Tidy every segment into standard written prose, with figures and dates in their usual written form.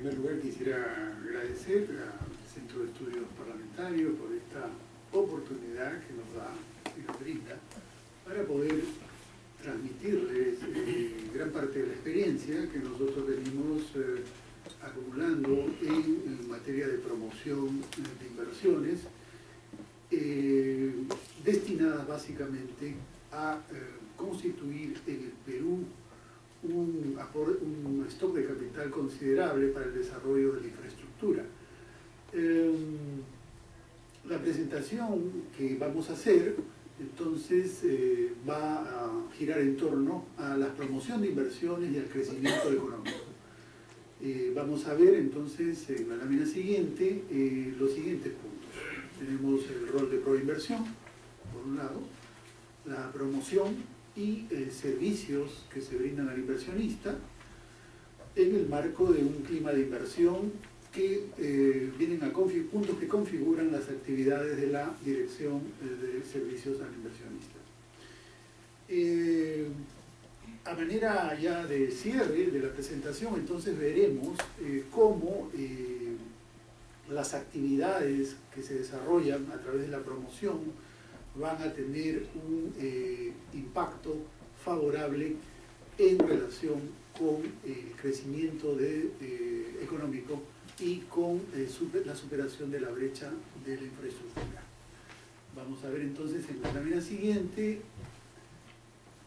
primer lugar quisiera agradecer al Centro de Estudios Parlamentarios por esta oportunidad que nos da y nos brinda para poder transmitirles gran parte de la experiencia que nosotros venimos acumulando en materia de promoción de inversiones destinadas básicamente a constituir en el Perú un stock de capital considerable para el desarrollo de la infraestructura. La presentación que vamos a hacer entonces va a girar en torno a la promoción de inversiones y al crecimiento económico. Vamos a ver entonces en la lámina siguiente los siguientes puntos. Tenemos el rol de proinversión, por un lado, la promoción y servicios que se brindan al inversionista en el marco de un clima de inversión que vienen a puntos que configuran las actividades de la Dirección de Servicios al Inversionista. A manera ya de cierre de la presentación, entonces veremos cómo las actividades que se desarrollan a través de la promoción van a tener un impacto favorable en relación con el crecimiento económico y con la superación de la brecha de la infraestructura. Vamos a ver entonces en la lámina siguiente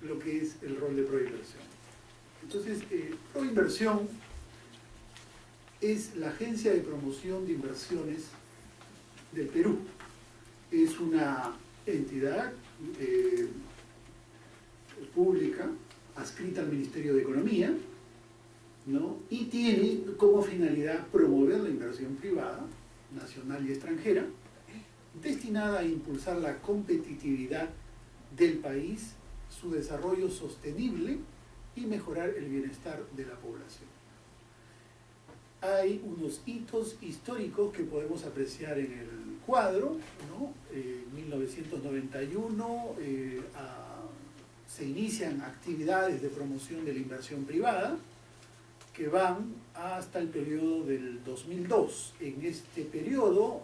lo que es el rol de proinversión. Entonces, Proinversión es la agencia de promoción de inversiones del Perú. Es una entidad pública adscrita al Ministerio de Economía, ¿no? Y tiene como finalidad promover la inversión privada, nacional y extranjera, destinada a impulsar la competitividad del país, su desarrollo sostenible y mejorar el bienestar de la población. Hay unos hitos históricos que podemos apreciar en el cuadro, ¿no? En 1991 se inician actividades de promoción de la inversión privada que van hasta el periodo del 2002. En este periodo,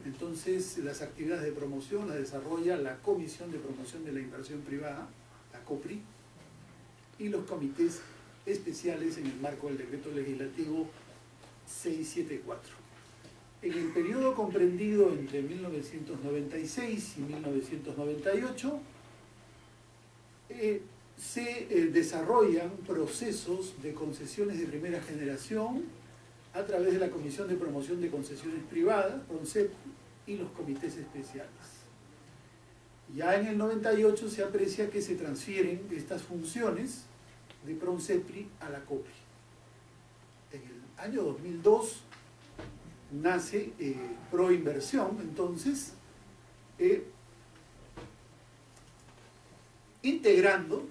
entonces, las actividades de promoción las desarrolla la Comisión de Promoción de la Inversión Privada, la COPRI, y los comités especiales en el marco del Decreto Legislativo 674. En el periodo comprendido entre 1996 y 1998, se desarrollan procesos de concesiones de primera generación a través de la Comisión de Promoción de Concesiones Privadas, PRONCEP, y los comités especiales. Ya en el 98 se aprecia que se transfieren estas funciones de PRONCEPRI a la COPRI. En el año 2002 nace Proinversión, entonces, integrando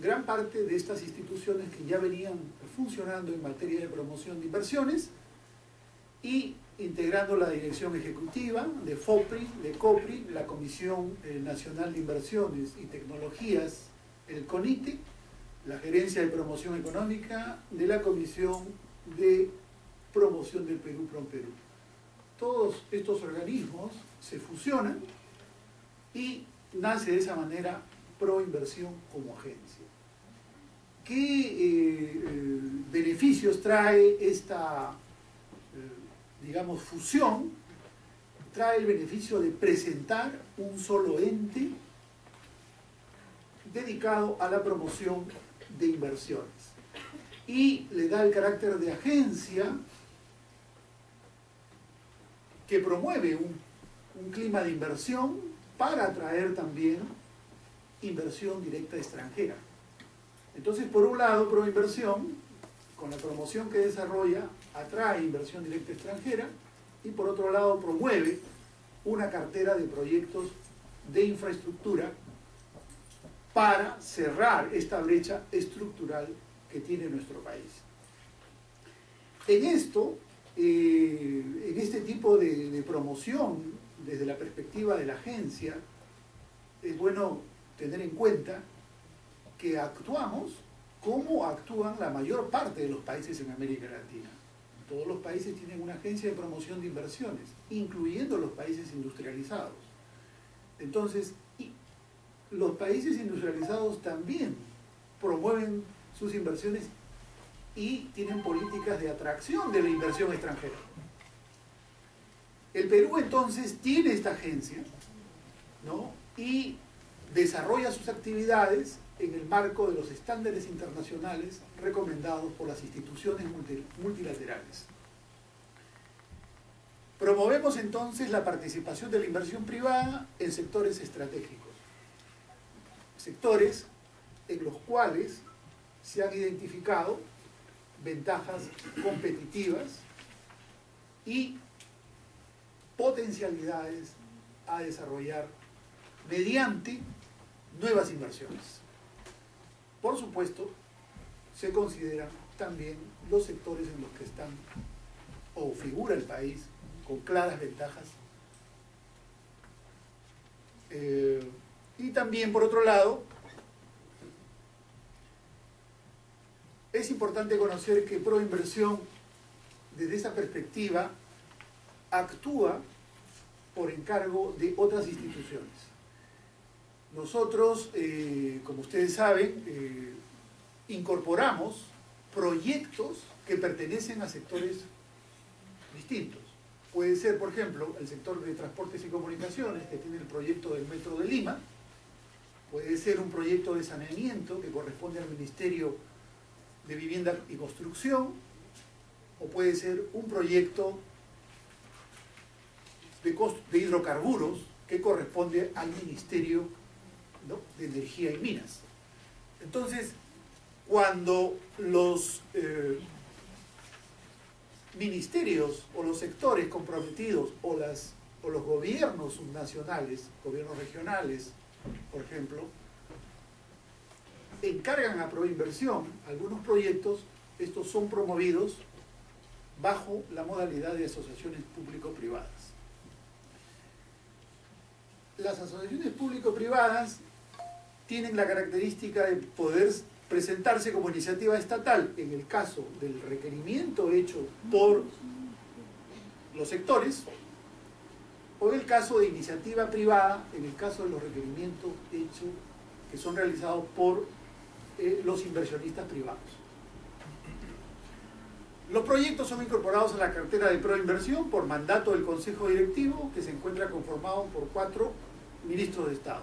gran parte de estas instituciones que ya venían funcionando en materia de promoción de inversiones y integrando la dirección ejecutiva de FOPRI, de COPRI, la Comisión Nacional de Inversiones y Tecnologías, el CONITE, la Gerencia de Promoción Económica de la Comisión de Promoción del Perú, PROMPERÚ. Todos estos organismos se fusionan y nace de esa manera Proinversión como agencia. ¿Qué beneficios trae esta, digamos, fusión? Trae el beneficio de presentar un solo ente dedicado a la promoción de inversiones y le da el carácter de agencia que promueve un clima de inversión para atraer también inversión directa extranjera. Entonces, por un lado, Proinversión, con la promoción que desarrolla, atrae inversión directa extranjera y por otro lado promueve una cartera de proyectos de infraestructura para cerrar esta brecha estructural que tiene nuestro país. En esto, en este tipo de promoción, desde la perspectiva de la agencia, es bueno tener en cuenta que actuamos cómo actúan la mayor parte de los países en América Latina. Todos los países tienen una agencia de promoción de inversiones, incluyendo los países industrializados. Entonces, los países industrializados también promueven sus inversiones y tienen políticas de atracción de la inversión extranjera. El Perú entonces tiene esta agencia, ¿no? Y desarrolla sus actividades en el marco de los estándares internacionales recomendados por las instituciones multilaterales. Promovemos entonces la participación de la inversión privada en sectores estratégicos, sectores en los cuales se han identificado ventajas competitivas y potencialidades a desarrollar mediante nuevas inversiones. Por supuesto, se consideran también los sectores en los que están o figura el país con claras ventajas. Y también, por otro lado, es importante conocer que Proinversión, desde esa perspectiva, actúa por encargo de otras instituciones. Nosotros, como ustedes saben, incorporamos proyectos que pertenecen a sectores distintos. Puede ser, por ejemplo, el sector de transportes y comunicaciones, que tiene el proyecto del Metro de Lima. Puede ser un proyecto de saneamiento que corresponde al Ministerio de Vivienda y Construcción. O puede ser un proyecto de hidrocarburos que corresponde al Ministerio, ¿no?, de Energía y Minas. Entonces, cuando los ministerios o los sectores comprometidos o los gobiernos subnacionales, gobiernos regionales, por ejemplo, encargan a Proinversión algunos proyectos, estos son promovidos bajo la modalidad de asociaciones público-privadas. Las asociaciones público-privadas tienen la característica de poder presentarse como iniciativa estatal en el caso del requerimiento hecho por los sectores, o en el caso de iniciativa privada, en el caso de los requerimientos hechos que son realizados por los inversionistas privados. Los proyectos son incorporados a la cartera de Proinversión por mandato del Consejo Directivo, que se encuentra conformado por 4 ministros de Estado: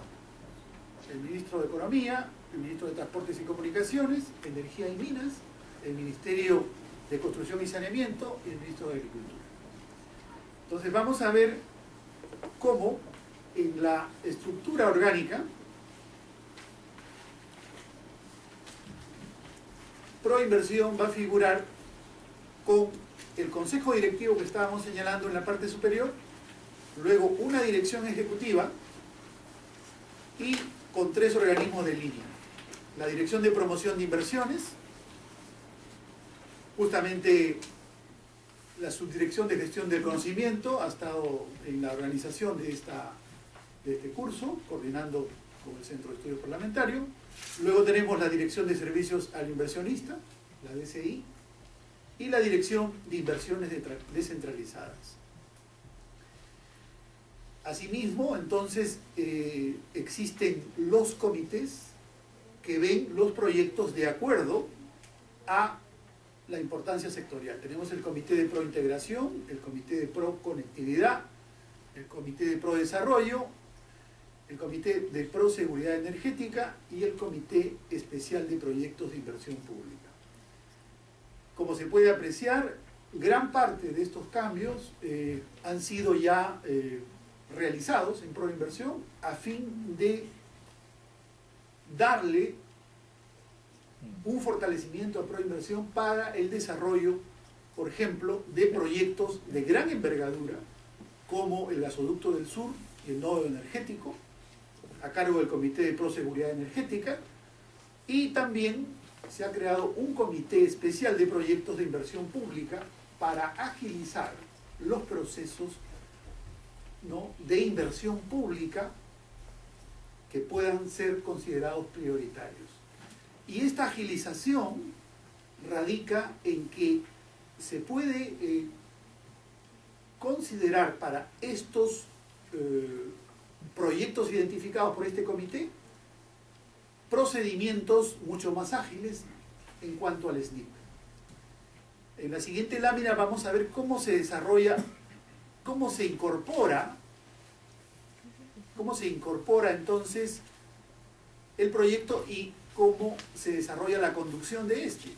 el ministro de Economía, el ministro de Transportes y Comunicaciones, Energía y Minas, el Ministerio de Construcción y Saneamiento y el ministro de Agricultura. Entonces vamos a ver cómo en la estructura orgánica Proinversión va a figurar con el Consejo Directivo que estábamos señalando en la parte superior, luego una dirección ejecutiva y con 3 organismos de línea. La Dirección de Promoción de Inversiones, justamente la Subdirección de Gestión del Conocimiento ha estado en la organización de este curso, coordinando con el Centro de Estudio Parlamentario. Luego tenemos la Dirección de Servicios al Inversionista, la DCI, y la Dirección de Inversiones Descentralizadas. Asimismo, entonces, existen los comités que ven los proyectos de acuerdo a la importancia sectorial. Tenemos el Comité de Prointegración, el Comité de Proconectividad, el Comité de Prodesarrollo, el Comité de Proseguridad Energética y el Comité Especial de Proyectos de Inversión Pública. Como se puede apreciar, gran parte de estos cambios han sido ya realizados en Proinversión a fin de darle un fortalecimiento a Proinversión para el desarrollo, por ejemplo, de proyectos de gran envergadura como el gasoducto del sur y el nodo energético, a cargo del Comité de Proseguridad Energética, y también se ha creado un comité especial de proyectos de inversión pública para agilizar los procesos, ¿no?, de inversión pública que puedan ser considerados prioritarios. Y esta agilización radica en que se puede considerar para estos proyectos identificados por este comité procedimientos mucho más ágiles en cuanto al SNIP. En la siguiente lámina vamos a ver cómo se desarrolla, cómo se incorpora entonces el proyecto y cómo se desarrolla la conducción de este.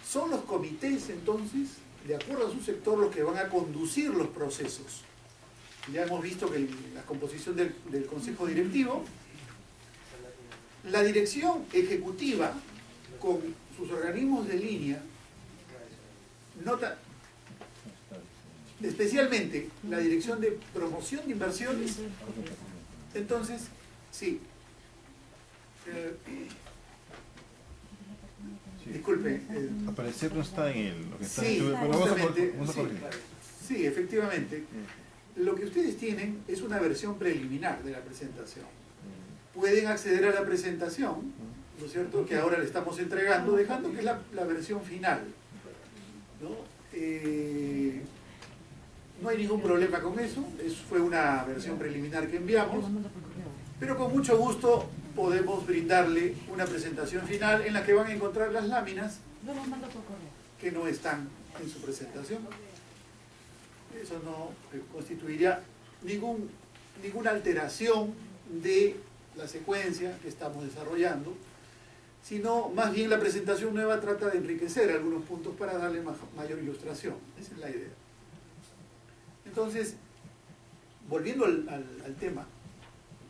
Son los comités entonces, de acuerdo a su sector, los que van a conducir los procesos. Ya hemos visto que la composición del consejo directivo, la dirección ejecutiva con sus organismos de línea, nota especialmente la dirección de promoción de inversiones. Entonces, sí. Disculpe. Al parecer no está en lo que está Sí, en justamente, sí, efectivamente. Lo que ustedes tienen es una versión preliminar de la presentación. Pueden acceder a la presentación, ¿no es cierto?, que ahora le estamos entregando, dejando que es la versión final, ¿no? No hay ningún problema con eso, fue una versión preliminar que enviamos, pero con mucho gusto podemos brindarle una presentación final en la que van a encontrar las láminas que no están en su presentación. Eso no constituiría ninguna alteración de la secuencia que estamos desarrollando, sino más bien la presentación nueva trata de enriquecer algunos puntos para darle mayor ilustración. Esa es la idea. Entonces, volviendo al tema,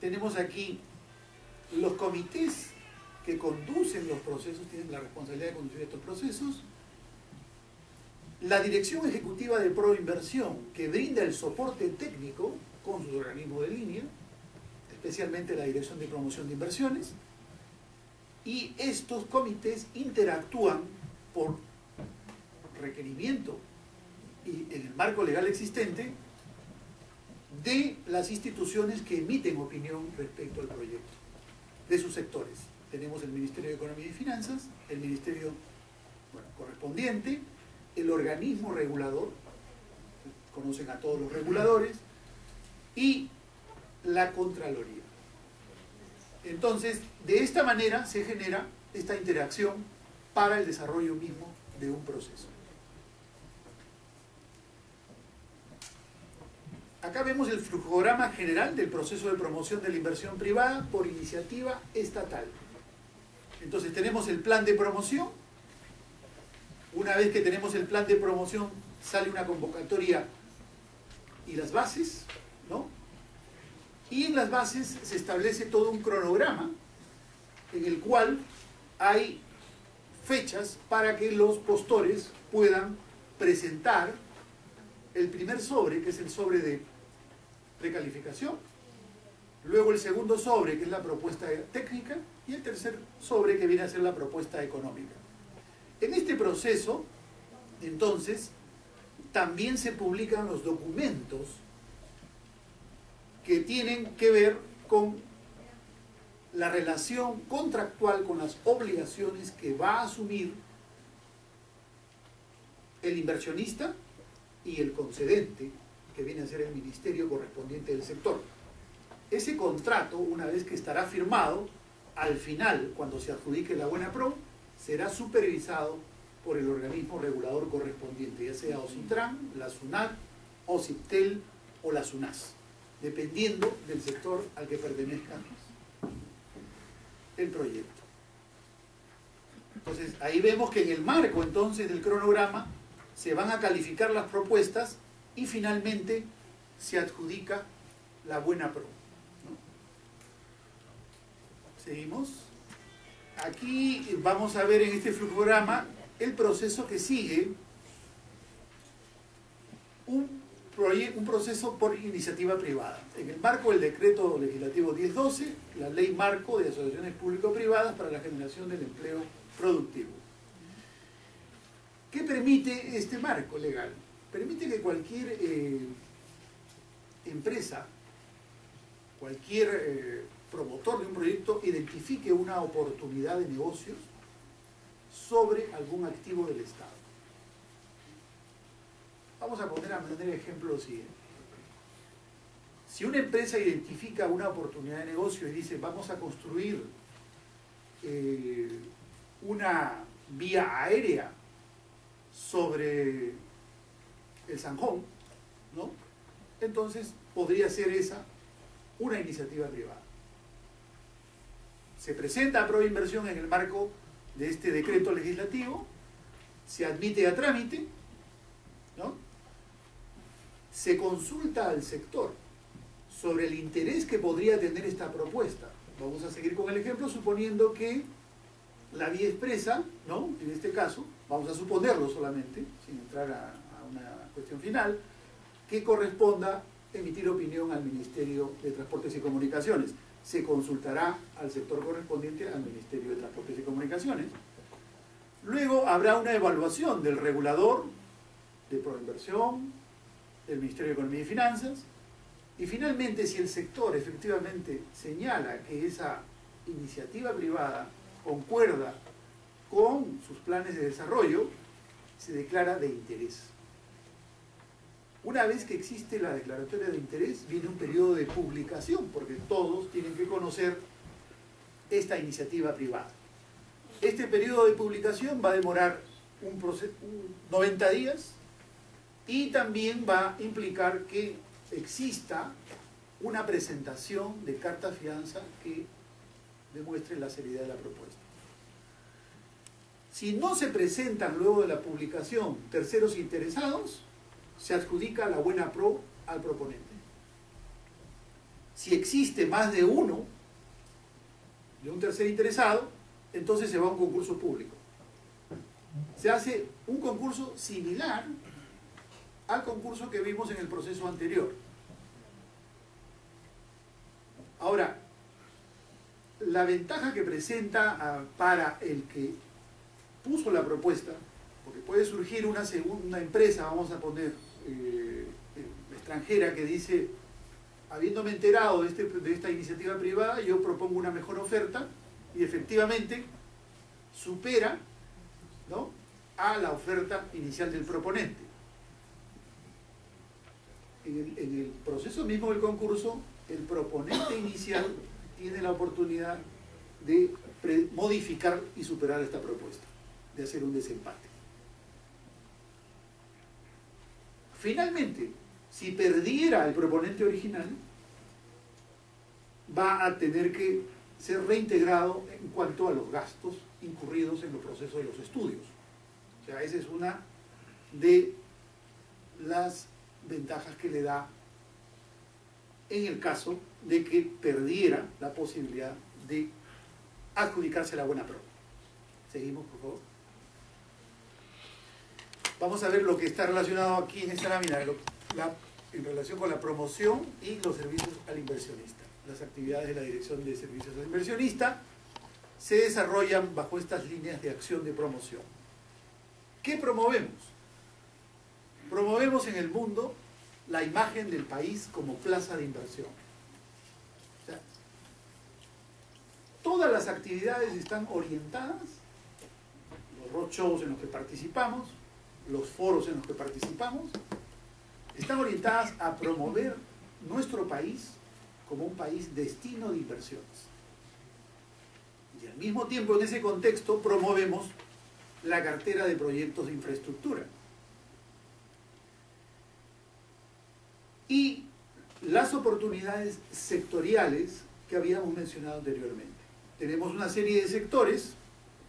tenemos aquí los comités que conducen los procesos, tienen la responsabilidad de conducir estos procesos, la dirección ejecutiva de Proinversión, que brinda el soporte técnico con sus organismos de línea, especialmente la Dirección de Promoción de Inversiones, y estos comités interactúan por requerimiento y en el marco legal existente de las instituciones que emiten opinión respecto al proyecto, de sus sectores. Tenemos el Ministerio de Economía y Finanzas, el Ministerio correspondiente, el organismo regulador, conocen a todos los reguladores, y la Contraloría. Entonces, de esta manera se genera esta interacción para el desarrollo mismo de un proceso. Acá vemos el flujograma general del proceso de promoción de la inversión privada por iniciativa estatal. Entonces tenemos el plan de promoción. Una vez que tenemos el plan de promoción, sale una convocatoria y las bases, ¿no? Y en las bases se establece todo un cronograma en el cual hay fechas para que los postores puedan presentar el primer sobre, que es el sobre de precalificación, luego el segundo sobre, que es la propuesta técnica, y el tercer sobre, que viene a ser la propuesta económica. En este proceso, entonces, también se publican los documentos que tienen que ver con la relación contractual, con las obligaciones que va a asumir el inversionista y el concedente, que viene a ser el ministerio correspondiente del sector. Ese contrato, una vez que estará firmado, al final, cuando se adjudique la buena pro, será supervisado por el organismo regulador correspondiente, ya sea OCITRAN, la SUNAT, OCIPTEL o la SUNAS, dependiendo del sector al que pertenezca el proyecto. Entonces, ahí vemos que en el marco entonces del cronograma se van a calificar las propuestas y finalmente se adjudica la buena pro, ¿no? Seguimos. Aquí vamos a ver en este flujograma el proceso que sigue, un proceso por iniciativa privada. En el marco del decreto legislativo 1012, la ley marco de asociaciones público-privadas para la generación del empleo productivo. ¿Qué permite este marco legal? Permite que cualquier empresa, cualquier promotor de un proyecto identifique una oportunidad de negocios sobre algún activo del Estado. Vamos a poner a manera de ejemplo lo siguiente. Si una empresa identifica una oportunidad de negocio y dice vamos a construir una vía aérea sobre el Sanjón, ¿no? Entonces podría ser esa una iniciativa privada. Se presenta a Proinversión en el marco de este decreto legislativo, se admite a trámite, ¿no? Se consulta al sector sobre el interés que podría tener esta propuesta. Vamos a seguir con el ejemplo suponiendo que la vía expresa, ¿no? En este caso, vamos a suponerlo solamente, sin entrar a una cuestión final, que corresponda emitir opinión al Ministerio de Transportes y Comunicaciones. Se consultará al sector correspondiente al Ministerio de Transportes y Comunicaciones. Luego habrá una evaluación del regulador de Proinversión, del Ministerio de Economía y Finanzas, y finalmente, si el sector efectivamente señala que esa iniciativa privada concuerda con sus planes de desarrollo, se declara de interés. Una vez que existe la declaratoria de interés, viene un periodo de publicación, porque todos tienen que conocer esta iniciativa privada. Este periodo de publicación va a demorar 90 días y también va a implicar que exista una presentación de carta fianza que demuestre la seriedad de la propuesta. Si no se presentan luego de la publicación terceros interesados, se adjudica la buena pro al proponente. Si existe más de uno, de un tercer interesado, entonces se va a un concurso público. Se hace un concurso similar al concurso que vimos en el proceso anterior. Ahora, la ventaja que presenta para el que puso la propuesta, porque puede surgir una segunda empresa, vamos a poner extranjera, que dice, habiéndome enterado de esta iniciativa privada, yo propongo una mejor oferta y efectivamente supera, ¿no?, a la oferta inicial del proponente. En el proceso mismo del concurso, el proponente inicial tiene la oportunidad de modificar y superar esta propuesta, de hacer un desempate. Finalmente, si perdiera el proponente original, va a tener que ser reintegrado en cuanto a los gastos incurridos en los procesos de los estudios. O sea, esa es una de las ventajas que le da en el caso de que perdiera la posibilidad de adjudicarse la buena pro. Seguimos, por favor. Vamos a ver lo que está relacionado aquí en esta lámina, en relación con la promoción y los servicios al inversionista. Las actividades de la Dirección de Servicios al Inversionista se desarrollan bajo estas líneas de acción de promoción. ¿Qué promovemos? Promovemos en el mundo la imagen del país como plaza de inversión. O sea, todas las actividades están orientadas, los roadshows en los que participamos, los foros en los que participamos, están orientadas a promover nuestro país como un país destino de inversiones. Y al mismo tiempo, en ese contexto, promovemos la cartera de proyectos de infraestructura. Y las oportunidades sectoriales que habíamos mencionado anteriormente. Tenemos una serie de sectores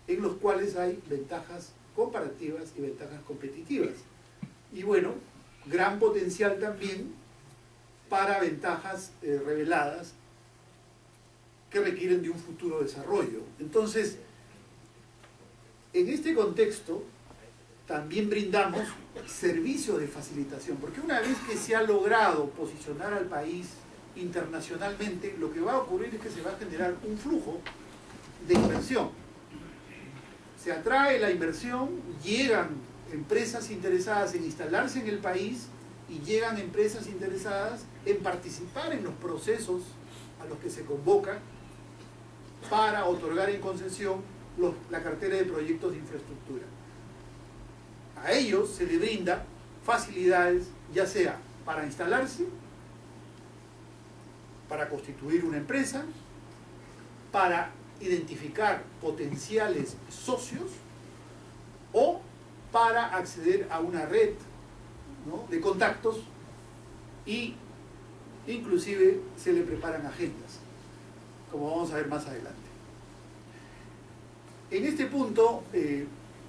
en los cuales hay ventajas comparativas y ventajas competitivas. Y bueno, gran potencial también para ventajas reveladas que requieren de un futuro desarrollo. Entonces, en este contexto, también brindamos servicios de facilitación, porque una vez que se ha logrado posicionar al país internacionalmente, lo que va a ocurrir es que se va a generar un flujo de inversión. Se atrae la inversión, llegan empresas interesadas en instalarse en el país y llegan empresas interesadas en participar en los procesos a los que se convoca para otorgar en concesión la cartera de proyectos de infraestructura. A ellos se les brinda facilidades, ya sea para instalarse, para constituir una empresa, para identificar potenciales socios o para acceder a una red, ¿no?, de contactos, y inclusive se le preparan agendas, como vamos a ver más adelante. En este punto,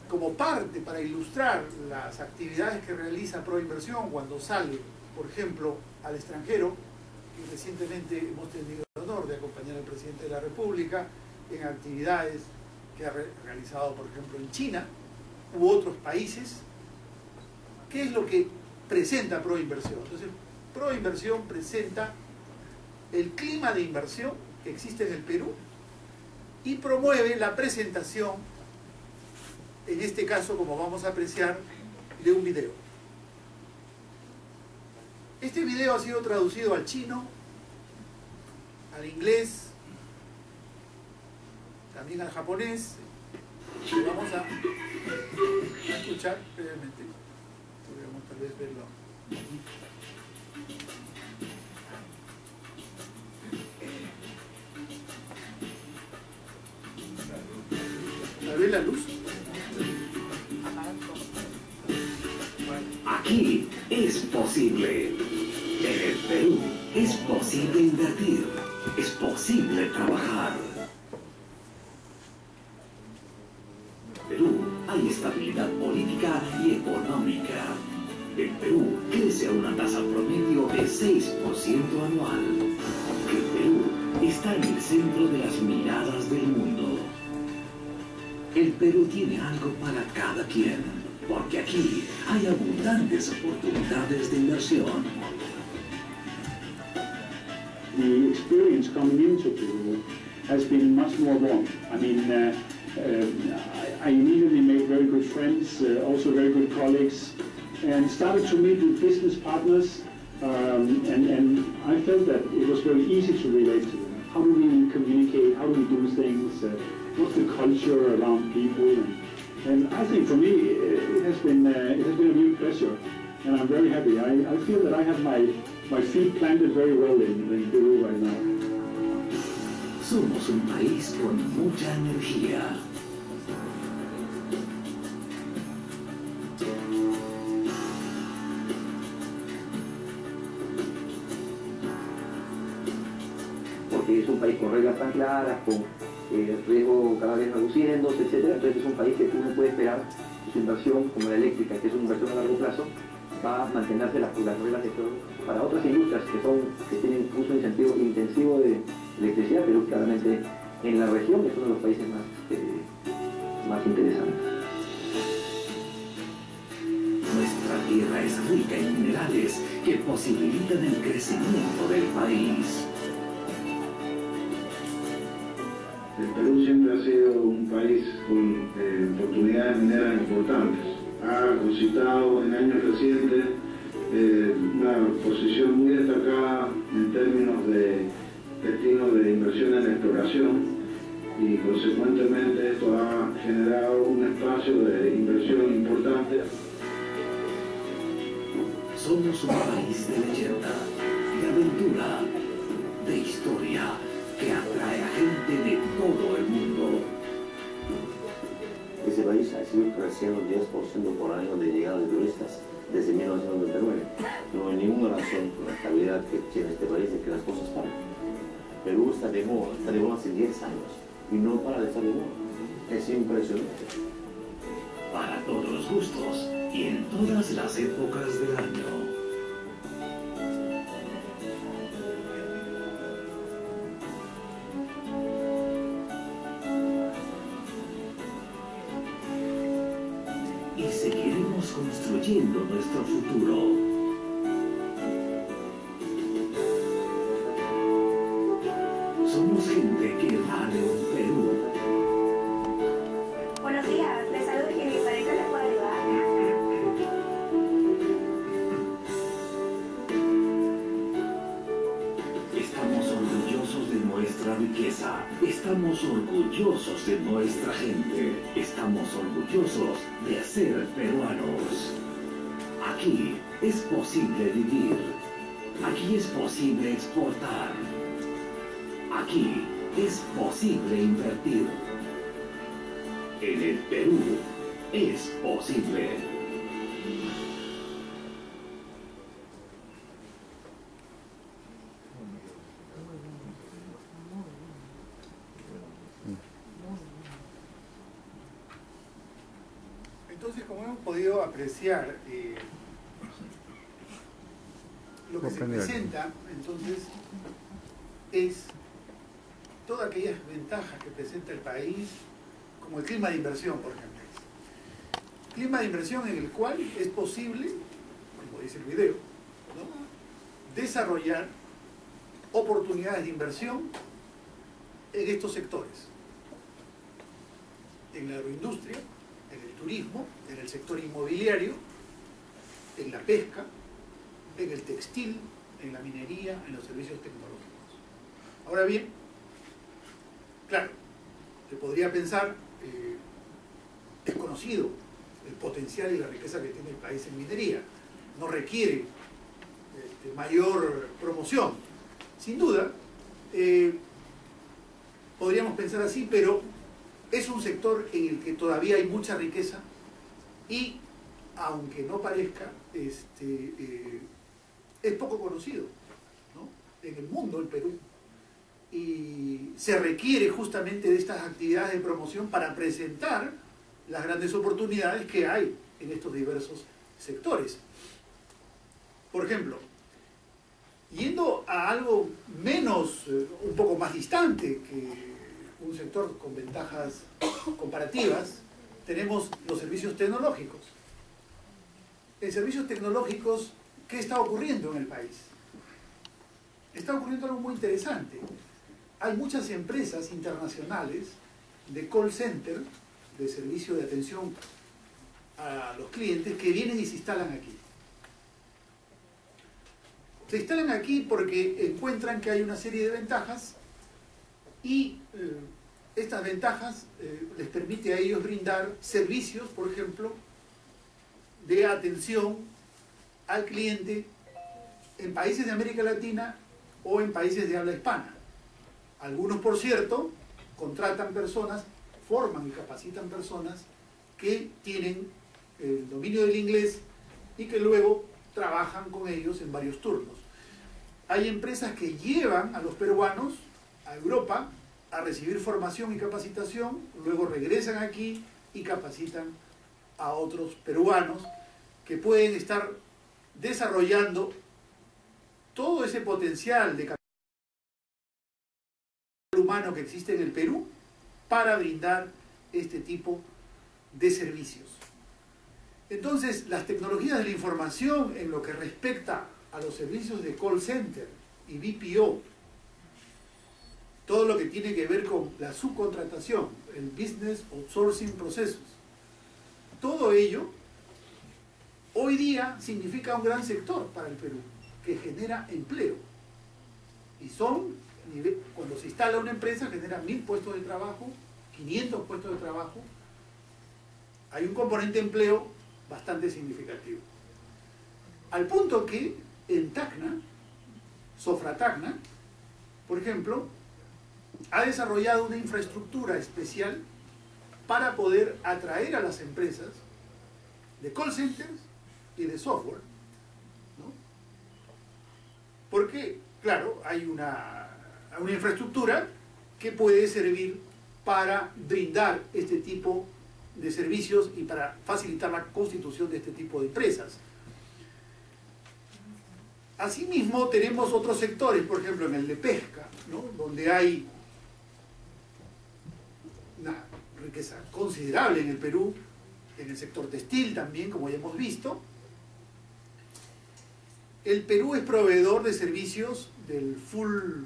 como parte para ilustrar las actividades que realiza Proinversión cuando sale, por ejemplo, al extranjero, y recientemente hemos tenido el honor de acompañar al presidente de la República en actividades que ha realizado, por ejemplo, en China u otros países. ¿Qué es lo que presenta Proinversión? Entonces, Proinversión presenta el clima de inversión que existe en el Perú y promueve la presentación, en este caso, como vamos a apreciar, de un video. Este video ha sido traducido al chino, al inglés, también al japonés, y vamos a escuchar brevemente. Podríamos tal vez verlo. ¿La ve la luz? Aquí es posible. En el Perú es posible invertir. Es posible trabajar. En Perú hay estabilidad política y económica. El Perú crece a una tasa promedio de 6% anual. El Perú está en el centro de las miradas del mundo. El Perú tiene algo para cada quien, porque aquí hay abundantes oportunidades de inversión. The experience coming into Peru has been much more warm. I mean, I immediately made very good friends, also very good colleagues, and started to meet with business partners, and I felt that it was very easy to relate to them. How do we communicate? How do we do things? What's the culture around people? And I think for me, it has been a real pleasure, and I'm very happy. I feel that I have my feet planted very well in Peru right now. Somos un país con mucha energía. Porque es un país con reglas tan claras, con riesgo cada vez reduciéndose, etcétera. Entonces es un país que uno puede esperar que su inversión, como la eléctrica, que es una inversión a largo plazo, va a mantenerse las reglas de juego. Para otras industrias que tienen uso intensivo de electricidad, pero claramente en la región es uno de los países más interesantes. Nuestra tierra es rica en minerales que posibilitan el crecimiento del país. El Perú siempre ha sido un país con oportunidades mineras importantes. Ha concitado en años recientes una posición muy destacada en términos de destino de inversión en exploración, y consecuentemente esto ha generado un espacio de inversión importante. Somos un país de leyenda, de aventura, de historia, que atrae a gente de todo el mundo. Ese país ha sido creciendo 10% por año de llegada de turistas desde 1999. No hay ninguna razón por la estabilidad que tiene este país de que las cosas paren. Perú está de moda hace 10 años y no para de estar de moda. Es impresionante. Para todos los gustos y en todas las épocas del año. Y seguiremos construyendo nuestro futuro. Somos gente que vale un Perú. Buenos días, les saludo Jenny, ¿para qué les puedo ayudar? Estamos orgullosos de nuestro nuestra riqueza. Estamos orgullosos de nuestra gente. Estamos orgullosos de ser peruanos. Aquí es posible vivir. Aquí es posible exportar. Aquí es posible invertir. En el Perú es posible. Entonces, como hemos podido apreciar, lo que se presenta, entonces, es todas aquellas ventajas que presenta el país, como el clima de inversión, por ejemplo. Clima de inversión en el cual es posible, como dice el video, ¿no?, desarrollar oportunidades de inversión en estos sectores. En la agroindustria, en el turismo, en el sector inmobiliario, en la pesca, en el textil, en la minería, en los servicios tecnológicos. Ahora bien, claro, se podría pensar, es conocido el potencial y la riqueza que tiene el país en minería, no requiere mayor promoción. Sin duda, podríamos pensar así, pero es un sector en el que todavía hay mucha riqueza y, aunque no parezca, es poco conocido, ¿no?, en el mundo, el Perú. Y se requiere justamente de estas actividades de promoción para presentar las grandes oportunidades que hay en estos diversos sectores. Por ejemplo, yendo a algo menos, un poco más distante que un sector con ventajas comparativas, tenemos los servicios tecnológicos. En servicios tecnológicos, ¿qué está ocurriendo en el país? Está ocurriendo algo muy interesante. Hay muchas empresas internacionales de call center, de servicio de atención a los clientes, que vienen y se instalan aquí. Se instalan aquí porque encuentran que hay una serie de ventajas y estas ventajas les permite a ellos brindar servicios, por ejemplo, de atención al cliente en países de América Latina o en países de habla hispana. Algunos, por cierto, contratan personas, forman y capacitan personas que tienen el dominio del inglés y que luego trabajan con ellos en varios turnos. Hay empresas que llevan a los peruanos a Europa a recibir formación y capacitación, luego regresan aquí y capacitan a otros peruanos que pueden estar desarrollando todo ese potencial de capital humano que existe en el Perú para brindar este tipo de servicios. Entonces, las tecnologías de la información en lo que respecta a los servicios de call center y BPO, todo lo que tiene que ver con la subcontratación, el business outsourcing procesos, todo ello hoy día significa un gran sector para el Perú que genera empleo. Y cuando se instala una empresa, genera 1000 puestos de trabajo, 500 puestos de trabajo. Hay un componente de empleo bastante significativo. Al punto que en Tacna, Sofra Tacna, por ejemplo, ha desarrollado una infraestructura especial para poder atraer a las empresas de call centers y de software, ¿no? Porque, claro, hay una infraestructura que puede servir para brindar este tipo de servicios y para facilitar la constitución de este tipo de empresas. Asimismo, tenemos otros sectores, por ejemplo, en el de pesca, ¿no?, donde hay una riqueza considerable en el Perú, en el sector textil también, como ya hemos visto. El Perú es proveedor de servicios del full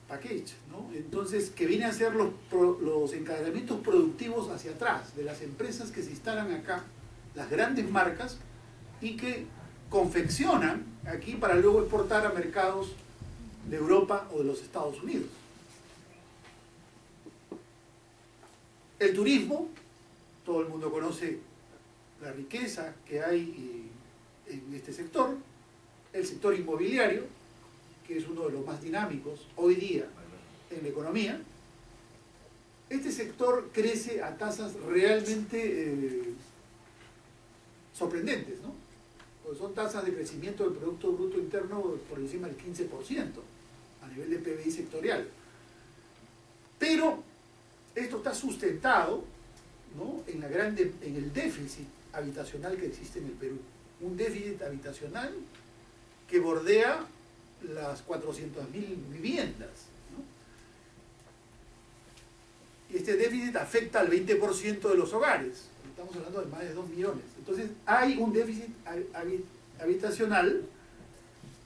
package, ¿no? Entonces, que viene a ser los encadenamientos productivos hacia atrás de las empresas que se instalan acá, las grandes marcas, y que confeccionan aquí para luego exportar a mercados de Europa o de los Estados Unidos. El turismo, todo el mundo conoce la riqueza que hay en este sector. El sector inmobiliario, que es uno de los más dinámicos hoy día en la economía. Este sector crece a tasas realmente sorprendentes, ¿no? Pues son tasas de crecimiento del Producto Bruto Interno por encima del 15% a nivel de PBI sectorial. Pero esto está sustentado, ¿no?, en el déficit habitacional que existe en el Perú. Un déficit habitacional que bordea las 400.000 viviendas, ¿no? Y este déficit afecta al 20% de los hogares. Estamos hablando de más de 2 millones. Entonces hay un déficit habitacional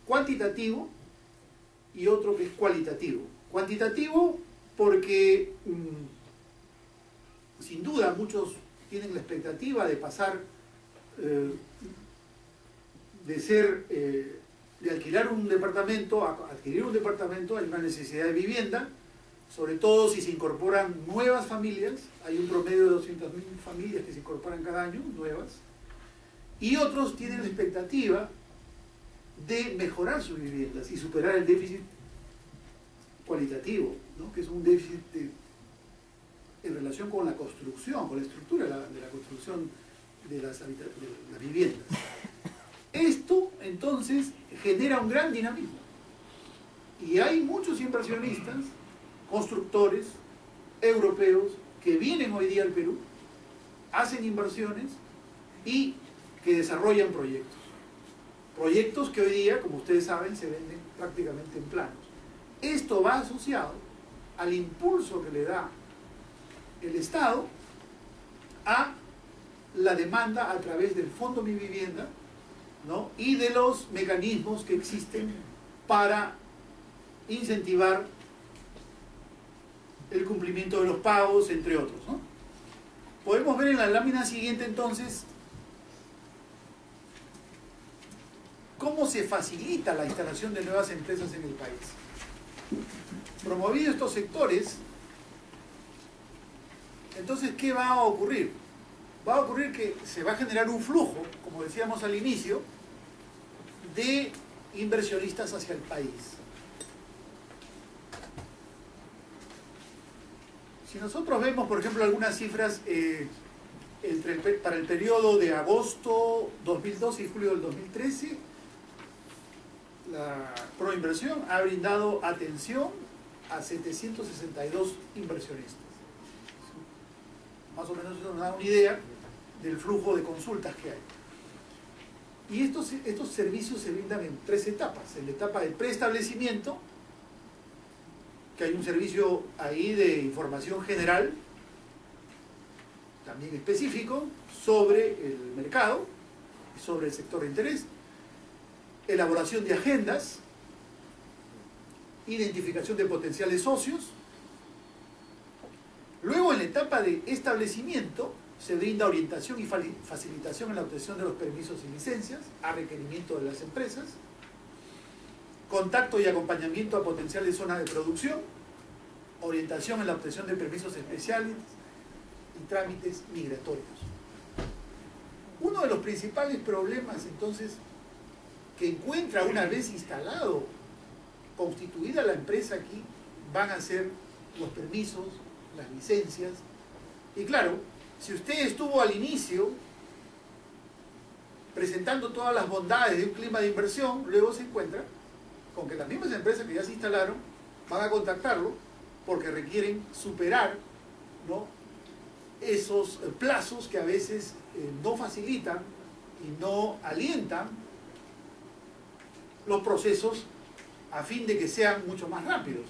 cuantitativo y otro que es cualitativo. Cuantitativo porque sin duda muchos tienen la expectativa de pasar de alquilar un departamento a adquirir un departamento. Hay una necesidad de vivienda, sobre todo si se incorporan nuevas familias. Hay un promedio de 200.000 familias que se incorporan cada año, nuevas, y otros tienen la expectativa de mejorar sus viviendas y superar el déficit cualitativo, ¿no?, que es un déficit en relación con la construcción, con la estructura de la construcción de las viviendas. Esto entonces genera un gran dinamismo y hay muchos inversionistas, constructores europeos que vienen hoy día al Perú, hacen inversiones y que desarrollan proyectos que hoy día, como ustedes saben, se venden prácticamente en planos. Esto va asociado al impulso que le da el Estado a la demanda a través del Fondo Mi Vivienda, ¿no?, y de los mecanismos que existen para incentivar el cumplimiento de los pagos, entre otros, ¿no? Podemos ver en la lámina siguiente entonces cómo se facilita la instalación de nuevas empresas en el país. Promovidos estos sectores, entonces, ¿qué va a ocurrir? Va a ocurrir que se va a generar un flujo, como decíamos al inicio, de inversionistas hacia el país. Si nosotros vemos, por ejemplo, algunas cifras para el periodo de agosto 2012 y julio del 2013, la Proinversión ha brindado atención a 762 inversionistas. Más o menos eso nos da una idea del flujo de consultas que hay. Y estos servicios se brindan en 3 etapas. En la etapa de preestablecimiento, que hay un servicio ahí de información general, también específico, sobre el mercado, sobre el sector de interés, elaboración de agendas, identificación de potenciales socios. Luego, en la etapa de establecimiento, se brinda orientación y facilitación en la obtención de los permisos y licencias a requerimiento de las empresas, contacto y acompañamiento a potenciales zonas de producción, orientación en la obtención de permisos especiales y trámites migratorios. Uno de los principales problemas, entonces, que encuentra una vez instalado, constituida la empresa aquí, van a ser los permisos, las licencias. Y claro, si usted estuvo al inicio presentando todas las bondades de un clima de inversión, luego se encuentra con que las mismas empresas que ya se instalaron van a contactarlo porque requieren superar, ¿no?, esos plazos que a veces no facilitan y no alientan los procesos a fin de que sean mucho más rápidos.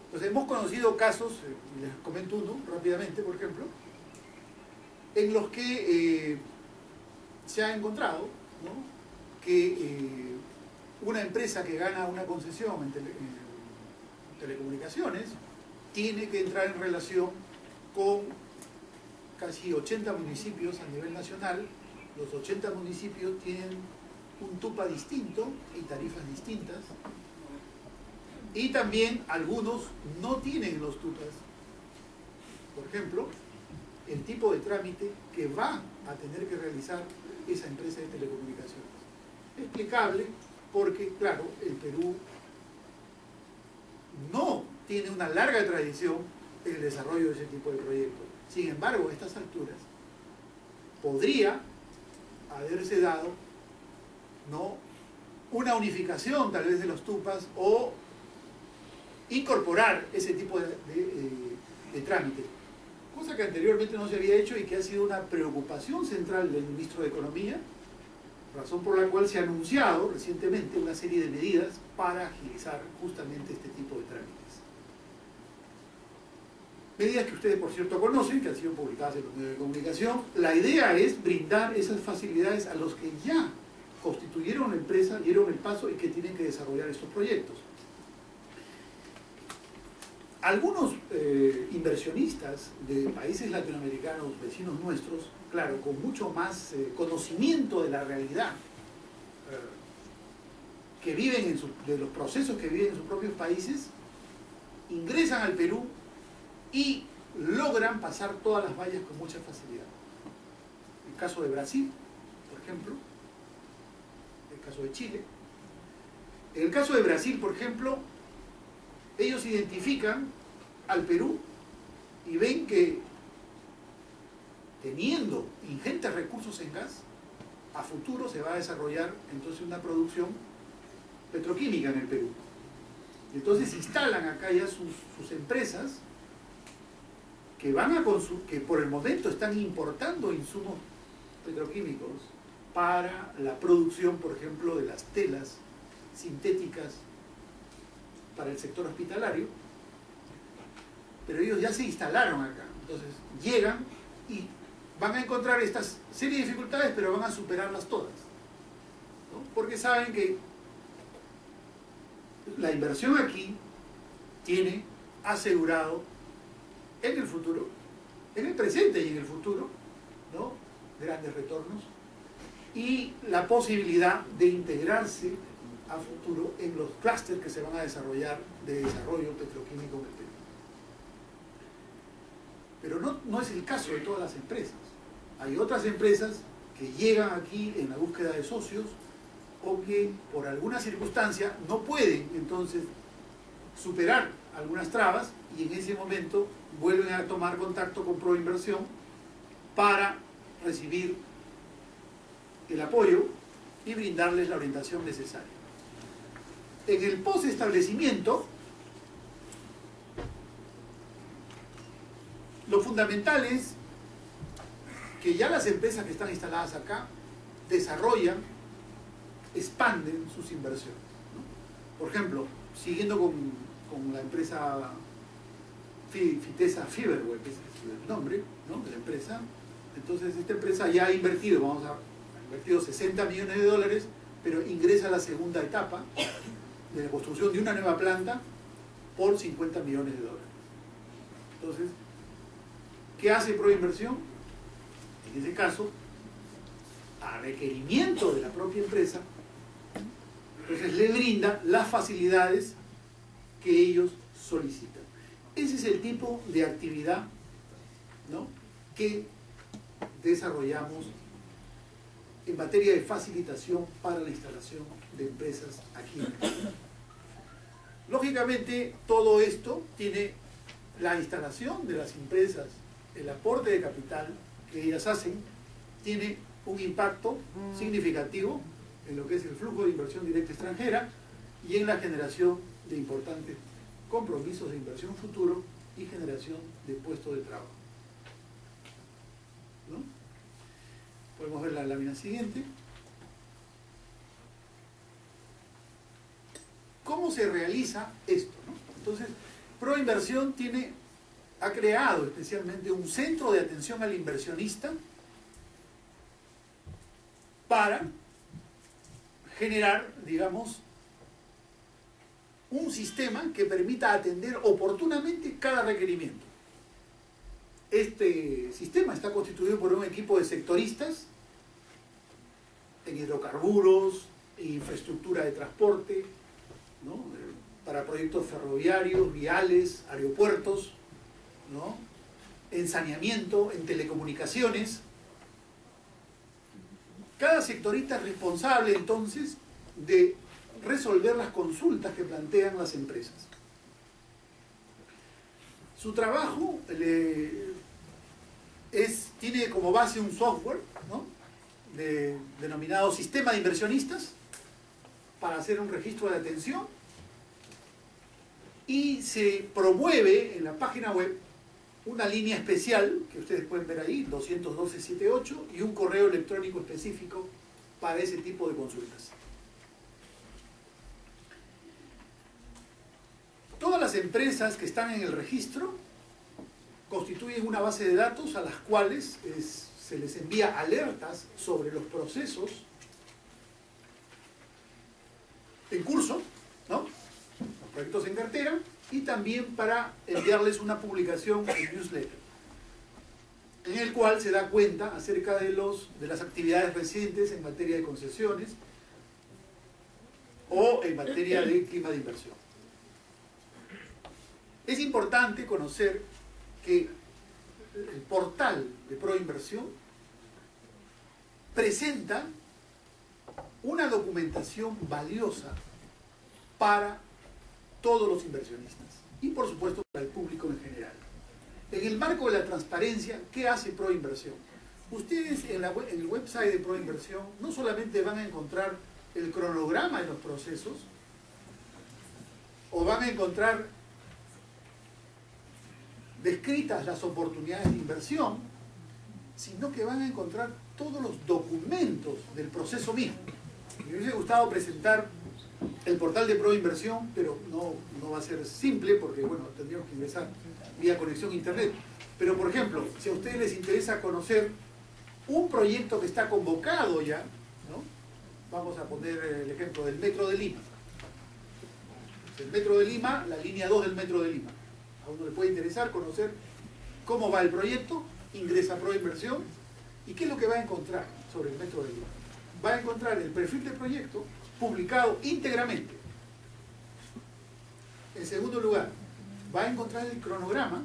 Entonces hemos conocido casos, les comento uno rápidamente, por ejemplo, en los que se ha encontrado, ¿no?, que una empresa que gana una concesión en telecomunicaciones tiene que entrar en relación con casi 80 municipios a nivel nacional. Los 80 municipios tienen un TUPA distinto y tarifas distintas. Y también algunos no tienen en los tupas, por ejemplo, el tipo de trámite que va a tener que realizar esa empresa de telecomunicaciones. Explicable porque, claro, el Perú no tiene una larga tradición en el desarrollo de ese tipo de proyectos. Sin embargo, a estas alturas podría haberse dado, ¿no?, una unificación tal vez de los tupas o incorporar ese tipo de trámite, cosa que anteriormente no se había hecho y que ha sido una preocupación central del ministro de Economía, razón por la cual se ha anunciado recientemente una serie de medidas para agilizar justamente este tipo de trámites. Medidas que ustedes, por cierto, conocen, que han sido publicadas en los medios de comunicación. La idea es brindar esas facilidades a los que ya constituyeron la empresa, dieron el paso y que tienen que desarrollar estos proyectos. Algunos inversionistas de países latinoamericanos, vecinos nuestros, claro, con mucho más conocimiento de la realidad, que viven de los procesos que viven en sus propios países, ingresan al Perú y logran pasar todas las vallas con mucha facilidad. El caso de Brasil, por ejemplo, el caso de Chile. En el caso de Brasil, por ejemplo, ellos identifican al Perú y ven que, teniendo ingentes recursos en gas, a futuro se va a desarrollar entonces una producción petroquímica en el Perú. Entonces instalan acá ya sus empresas que que por el momento están importando insumos petroquímicos para la producción, por ejemplo, de las telas sintéticas para el sector hospitalario, pero ellos ya se instalaron acá. Entonces llegan y van a encontrar esta serie de dificultades, pero van a superarlas todas, ¿no? Porque saben que la inversión aquí tiene asegurado en el futuro, en el presente y en el futuro, ¿no?, grandes retornos y la posibilidad de integrarse a futuro en los clústeres que se van a desarrollar de desarrollo petroquímico en el Perú. Pero no es el caso de todas las empresas. Hay otras empresas que llegan aquí en la búsqueda de socios o que por alguna circunstancia no pueden entonces superar algunas trabas y en ese momento vuelven a tomar contacto con Proinversión para recibir el apoyo y brindarles la orientación necesaria. En el posestablecimiento, lo fundamental es que ya las empresas que están instaladas acá desarrollan, expanden sus inversiones, ¿no? Por ejemplo, siguiendo con la empresa Fitesa Fiberweb, que es el nombre, ¿no?, de la empresa. Entonces esta empresa ya ha invertido, ha invertido 60 millones de dólares, pero ingresa a la segunda etapa de la construcción de una nueva planta por 50 millones de dólares. Entonces, ¿qué hace Proinversión? En ese caso, a requerimiento de la propia empresa, entonces le brinda las facilidades que ellos solicitan. Ese es el tipo de actividad, ¿no?, que desarrollamos en materia de facilitación para la instalación de empresas aquí en el Perú. Lógicamente, todo esto tiene la instalación de las empresas, el aporte de capital que ellas hacen, tiene un impacto significativo en lo que es el flujo de inversión directa extranjera y en la generación de importantes compromisos de inversión futuro y generación de puestos de trabajo, ¿no? Podemos ver la lámina siguiente. ¿Cómo se realiza esto, no? Entonces, Proinversión ha creado especialmente un centro de atención al inversionista para generar, digamos, un sistema que permita atender oportunamente cada requerimiento. Este sistema está constituido por un equipo de sectoristas en hidrocarburos, infraestructura de transporte, ¿no?, para para proyectos ferroviarios, viales, aeropuertos, ¿no? En saneamiento, en telecomunicaciones. Cada sectorista es responsable entonces de resolver las consultas que plantean las empresas. Su trabajo tiene como base un software, ¿no? Denominado Sistema de Inversionistas, para hacer un registro de atención, y se promueve en la página web una línea especial que ustedes pueden ver ahí, 21278, y un correo electrónico específico para ese tipo de consultas. Todas las empresas que están en el registro constituyen una base de datos a las cuales se les envía alertas sobre los procesos en curso, ¿no? Los proyectos en cartera, y también para enviarles una publicación en newsletter, en el cual se da cuenta acerca de las actividades recientes en materia de concesiones o en materia de clima de inversión. Es importante conocer que el portal de Proinversión presenta una documentación valiosa para todos los inversionistas y por supuesto para el público en general. En el marco de la transparencia, ¿qué hace Proinversión? Ustedes en el website de Proinversión no solamente van a encontrar el cronograma de los procesos, o van a encontrar descritas las oportunidades de inversión, sino que van a encontrar todos los documentos del proceso mismo. Me hubiese gustado presentar el portal de Proinversión, pero no va a ser simple porque, bueno, tendríamos que ingresar vía conexión a internet. Pero, por ejemplo, si a ustedes les interesa conocer un proyecto que está convocado ya, ¿no? Vamos a poner el ejemplo del Metro de Lima. El Metro de Lima, la línea 2 del Metro de Lima. A uno le puede interesar conocer cómo va el proyecto, ingresa a Proinversión, y qué es lo que va a encontrar sobre el Metro de Lima. Va a encontrar el perfil del proyecto publicado íntegramente. En segundo lugar, va a encontrar el cronograma,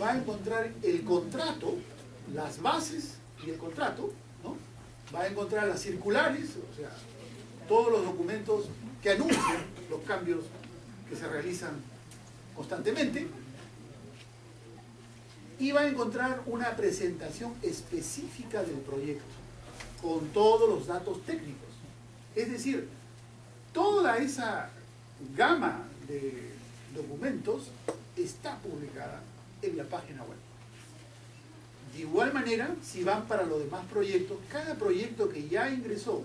va a encontrar el contrato, las bases y el contrato, ¿no? Va a encontrar las circulares, o sea, todos los documentos que anuncian los cambios que se realizan constantemente, y va a encontrar una presentación específica del proyecto con todos los datos técnicos. Es decir, toda esa gama de documentos está publicada en la página web. De igual manera, si van para los demás proyectos, cada proyecto que ya ingresó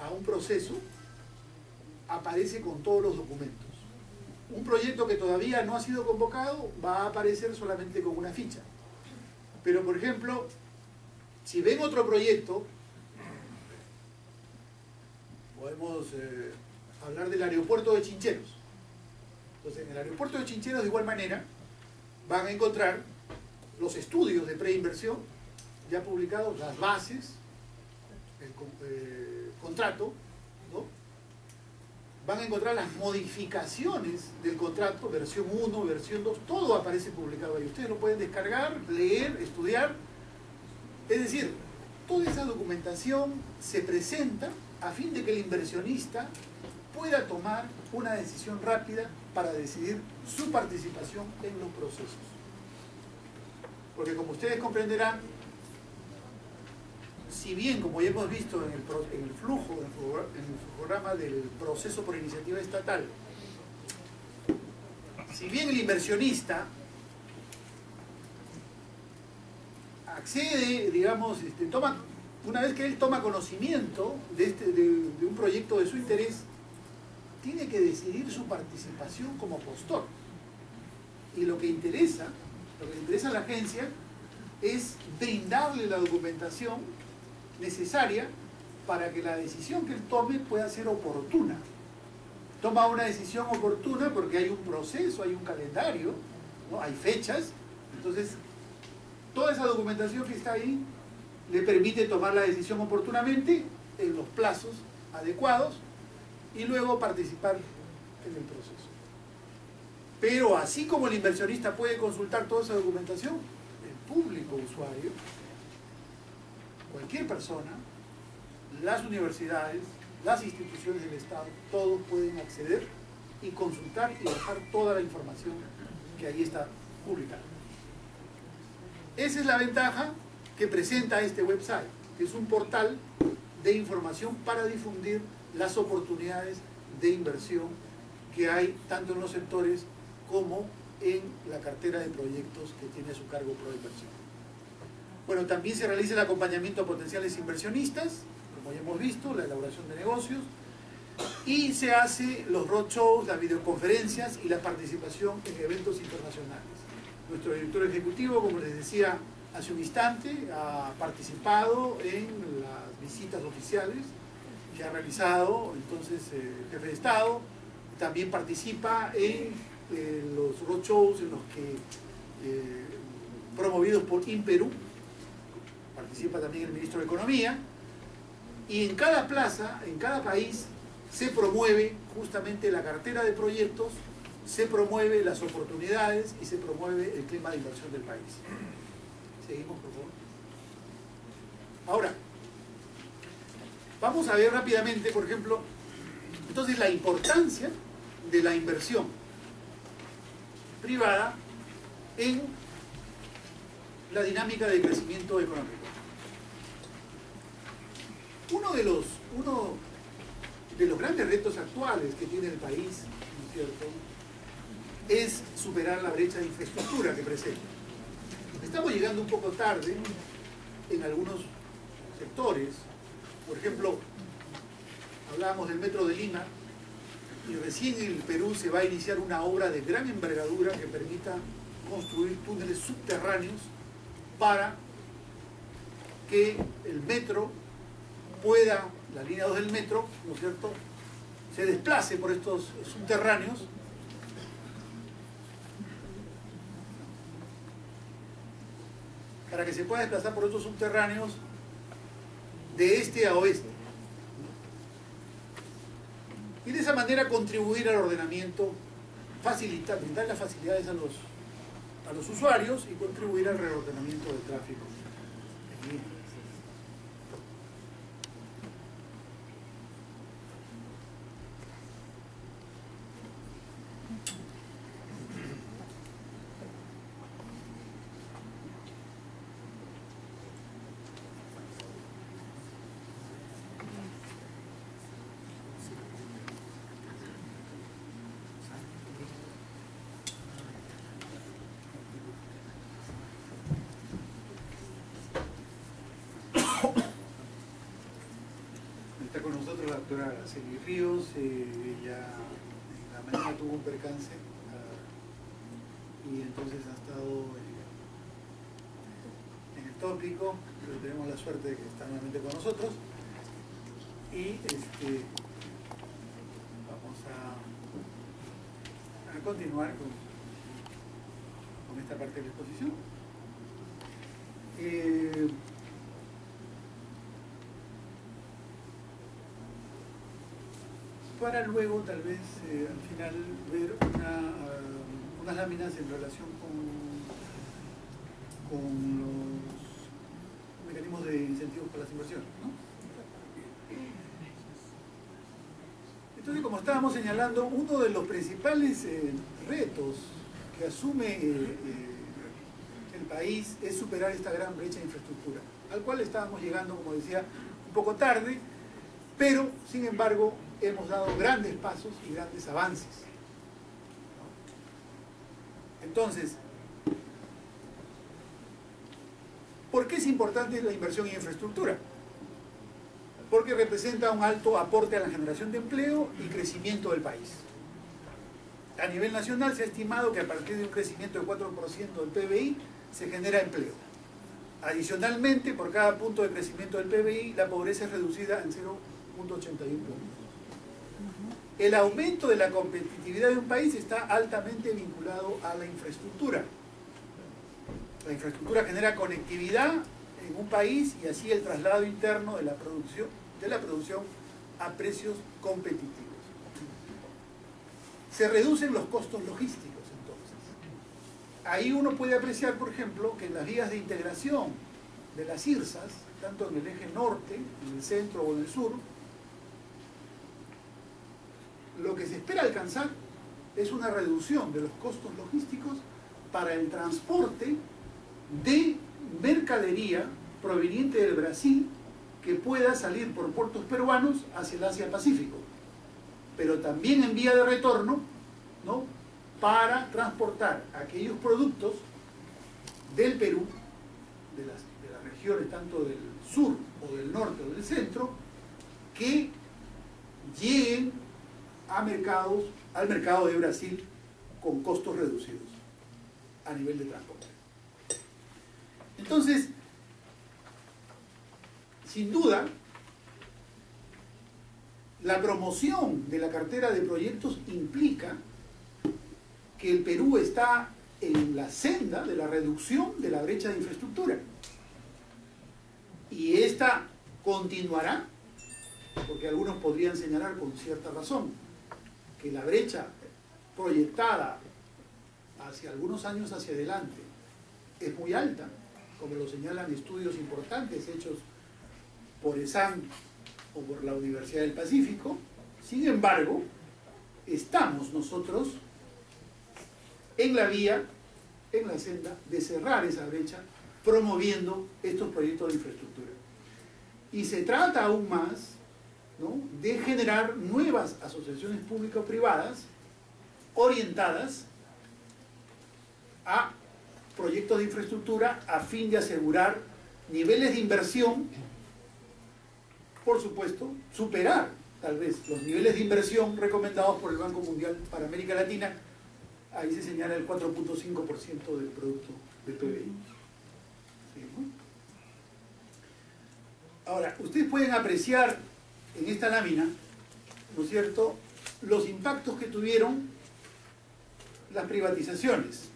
a un proceso aparece con todos los documentos. Un proyecto que todavía no ha sido convocado va a aparecer solamente con una ficha. Pero, por ejemplo, si ven otro proyecto, podemos hablar del aeropuerto de Chincheros. Entonces, en el aeropuerto de Chincheros, de igual manera, van a encontrar los estudios de preinversión ya publicados, las bases, el contrato, ¿no? Van a encontrar las modificaciones del contrato, versión 1, versión 2, todo aparece publicado ahí. Ustedes lo pueden descargar, leer, estudiar. Es decir, toda esa documentación se presenta a fin de que el inversionista pueda tomar una decisión rápida para decidir su participación en los procesos. Porque como ustedes comprenderán, si bien, como ya hemos visto en el flujo, en el programa del proceso por iniciativa estatal, si bien el inversionista accede, digamos, una vez que él toma conocimiento de un proyecto de su interés, tiene que decidir su participación como postor. Y lo que interesa a la agencia es brindarle la documentación necesaria para que la decisión que él tome pueda ser oportuna. Toma una decisión oportuna porque hay un proceso, hay un calendario, ¿no? Hay fechas. Entonces, toda esa documentación que está ahí le permite tomar la decisión oportunamente en los plazos adecuados y luego participar en el proceso. Pero así como el inversionista puede consultar toda esa documentación, el público usuario, cualquier persona, las universidades, las instituciones del Estado, todos pueden acceder y consultar y bajar toda la información que ahí está publicada. Esa es la ventaja que presenta este website, que es un portal de información para difundir las oportunidades de inversión que hay tanto en los sectores como en la cartera de proyectos que tiene a su cargo Proinversión. Bueno, también se realiza el acompañamiento a potenciales inversionistas, como ya hemos visto, la elaboración de negocios, y se hace los roadshows, las videoconferencias y la participación en eventos internacionales. Nuestro director ejecutivo, como les decía hace un instante, ha participado en las visitas oficiales que ha realizado entonces el jefe de Estado, también participa en los roadshows en los que promovidos por InPerú, participa también el ministro de Economía, y en cada plaza, en cada país, se promueve justamente la cartera de proyectos, se promueve las oportunidades y se promueve el clima de inversión del país. Seguimos, por favor. Ahora, vamos a ver rápidamente, por ejemplo, entonces la importancia de la inversión privada en la dinámica de crecimiento económico. Uno de los grandes retos actuales que tiene el país, ¿no es cierto?, es superar la brecha de infraestructura que presenta. Estamos llegando un poco tarde en algunos sectores. Por ejemplo, hablábamos del Metro de Lima, y recién en el Perú se va a iniciar una obra de gran envergadura que permita construir túneles subterráneos para que el metro pueda, la línea 2 del metro, ¿no es cierto?, se desplace por estos subterráneos para que se pueda desplazar por estos subterráneos de este a oeste. Y de esa manera contribuir al ordenamiento, facilitar, brindar las facilidades a los usuarios y contribuir al reordenamiento del tráfico. Está con nosotros la doctora Araceli Ríos, ella en la mañana tuvo un percance y entonces ha estado en el tópico, pero tenemos la suerte de que está nuevamente con nosotros y vamos a continuar con esta parte de la exposición. Para luego, tal vez, al final, ver unas láminas en relación con los mecanismos de incentivos para las inversiones, ¿no? Entonces, como estábamos señalando, uno de los principales retos que asume el país es superar esta gran brecha de infraestructura, al cual estábamos llegando, como decía, un poco tarde, pero, sin embargo, hemos dado grandes pasos y grandes avances. Entonces, ¿por qué es importante la inversión en infraestructura? Porque representa un alto aporte a la generación de empleo y crecimiento del país. A nivel nacional se ha estimado que a partir de un crecimiento del 4% del PBI se genera empleo. Adicionalmente, por cada punto de crecimiento del PBI, la pobreza es reducida en 0.81 puntos. El aumento de la competitividad de un país está altamente vinculado a la infraestructura. La infraestructura genera conectividad en un país y así el traslado interno de la producción a precios competitivos. se reducen los costos logísticos entonces. Ahí uno puede apreciar, por ejemplo, que en las vías de integración de las IRSAs, tanto en el eje norte, en el centro o en el sur, lo que se espera alcanzar es una reducción de los costos logísticos para el transporte de mercadería proveniente del Brasil que pueda salir por puertos peruanos hacia el Asia-Pacífico, pero también en vía de retorno, ¿no?, para transportar aquellos productos del Perú, de las regiones tanto del sur o del norte o del centro, que lleguen a mercados, al mercado de Brasil con costos reducidos a nivel de transporte. Entonces, sin duda, la promoción de la cartera de proyectos implica que el Perú está en la senda de la reducción de la brecha de infraestructura. Y esta continuará, porque algunos podrían señalar con cierta razón que la brecha proyectada hacia algunos años hacia adelante es muy alta, como lo señalan estudios importantes hechos por ESAN o por la Universidad del Pacífico. Sin embargo, estamos nosotros en la vía, en la senda de cerrar esa brecha, promoviendo estos proyectos de infraestructura. Y se trata aún más, ¿no?, de generar nuevas asociaciones público-privadas orientadas a proyectos de infraestructura a fin de asegurar niveles de inversión, por supuesto, superar tal vez los niveles de inversión recomendados por el Banco Mundial para América Latina. Ahí se señala el 4.5% del producto del PBI. ¿Sí, no? Ahora, ustedes pueden apreciar en esta lámina, ¿no es cierto?, los impactos que tuvieron las privatizaciones.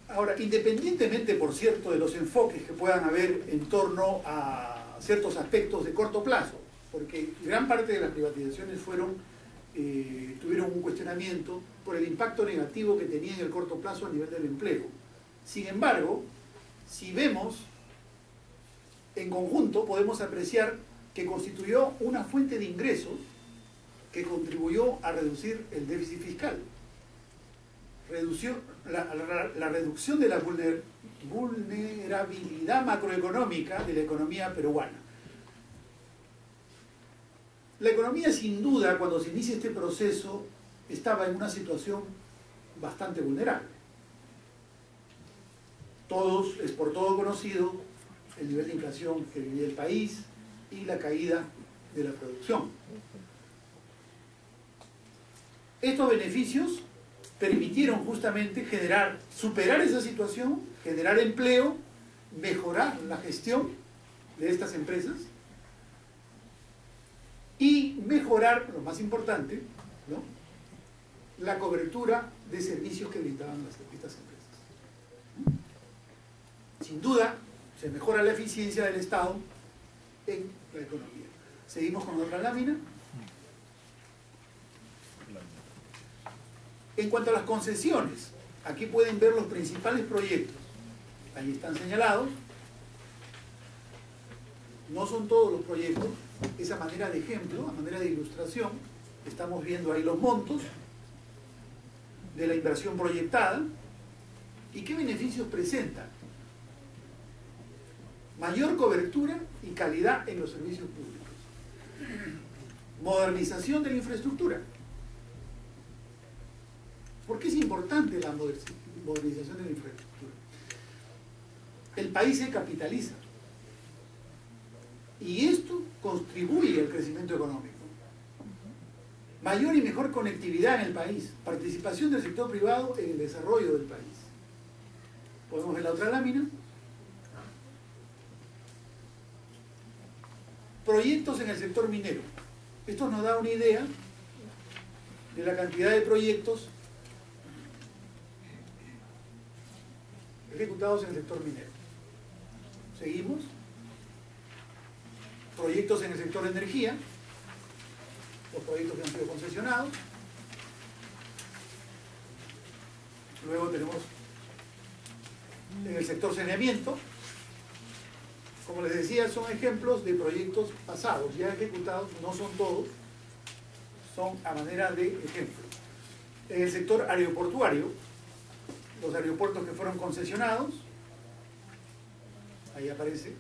Ahora, independientemente, por cierto, de los enfoques que puedan haber en torno a ciertos aspectos de corto plazo, porque gran parte de las privatizaciones tuvieron un cuestionamiento por el impacto negativo que tenía en el corto plazo a nivel del empleo. Sin embargo, si vemos en conjunto, podemos apreciar que constituyó una fuente de ingresos que contribuyó a reducir el déficit fiscal. La reducción de la vulnerabilidad macroeconómica de la economía peruana. La economía, sin duda, cuando se inicia este proceso, estaba en una situación bastante vulnerable. Es por todo conocido el nivel de inflación que vivía el país y la caída de la producción. Estos beneficios permitieron justamente superar esa situación, generar empleo, mejorar la gestión de estas empresas y mejorar, lo más importante, ¿no?, la cobertura de servicios que brindaban estas empresas. Sin duda, se mejora la eficiencia del Estado en la economía. Seguimos con otra lámina. En cuanto a las concesiones, aquí pueden ver los principales proyectos. Ahí están señalados. No son todos los proyectos. Esa manera de ejemplo, a manera de ilustración, estamos viendo ahí los montos de la inversión proyectada y qué beneficios presentan. Mayor cobertura y calidad en los servicios públicos. Modernización de la infraestructura. ¿Por qué es importante la modernización de la infraestructura? El país se capitaliza y esto contribuye al crecimiento económico. Mayor y mejor conectividad en el país, participación del sector privado en el desarrollo del país. Podemos ver la otra lámina. Proyectos en el sector minero. Esto nos da una idea de la cantidad de proyectos ejecutados en el sector minero. Seguimos. Proyectos en el sector de energía. Los proyectos que han sido concesionados. Luego tenemos en el sector saneamiento. Como les decía, son ejemplos de proyectos pasados, ya ejecutados, no son todos, son a manera de ejemplo. En el sector aeroportuario, los aeropuertos que fueron concesionados, ahí aparece,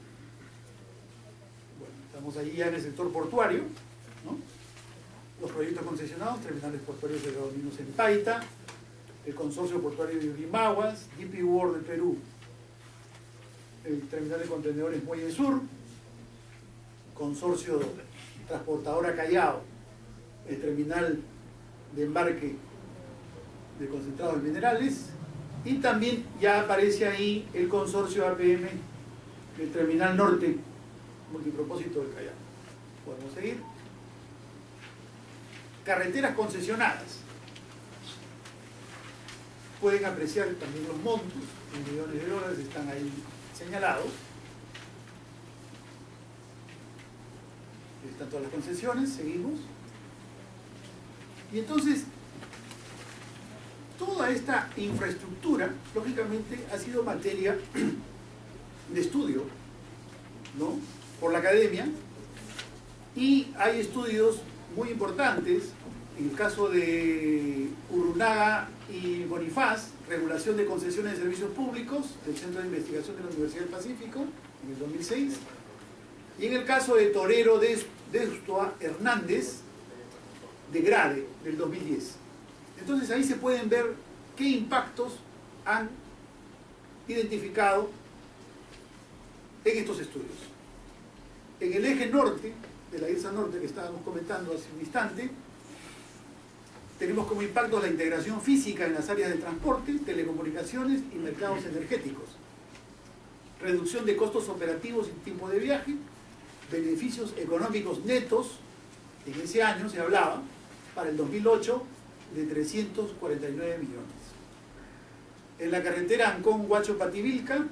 bueno, estamos allí ya en el sector portuario, ¿no? Los proyectos concesionados, terminales portuarios de Dorminos en Paita, el consorcio portuario de Yurimaguas, DP World de Perú, el terminal de contenedores Muelle Sur, consorcio transportadora Callao, el terminal de embarque de concentrados de minerales, y también ya aparece ahí el consorcio APM del terminal norte multipropósito del Callao. Podemos seguir. Carreteras concesionadas. Pueden apreciar también los montos, en millones de dólares están ahí señalados. Están todas las concesiones, seguimos. Y entonces, toda esta infraestructura, lógicamente, ha sido materia de estudio, ¿no?, por la academia, y hay estudios muy importantes, en el caso de Urrunaga y Bonifaz, regulación de concesiones de servicios públicos del Centro de Investigación de la Universidad del Pacífico, en el 2006, y en el caso de Torero Destua Hernández, de Grade, del 2010. Entonces ahí se pueden ver qué impactos han identificado en estos estudios. En el eje norte, de la isla norte que estábamos comentando hace un instante, tenemos como impactos la integración física en las áreas de transporte, telecomunicaciones y mercados energéticos, reducción de costos operativos y tiempo de viaje, beneficios económicos netos, en ese año se hablaba, para el 2008, de 349 millones. En la carretera Ancón-Huacho-Pativilca,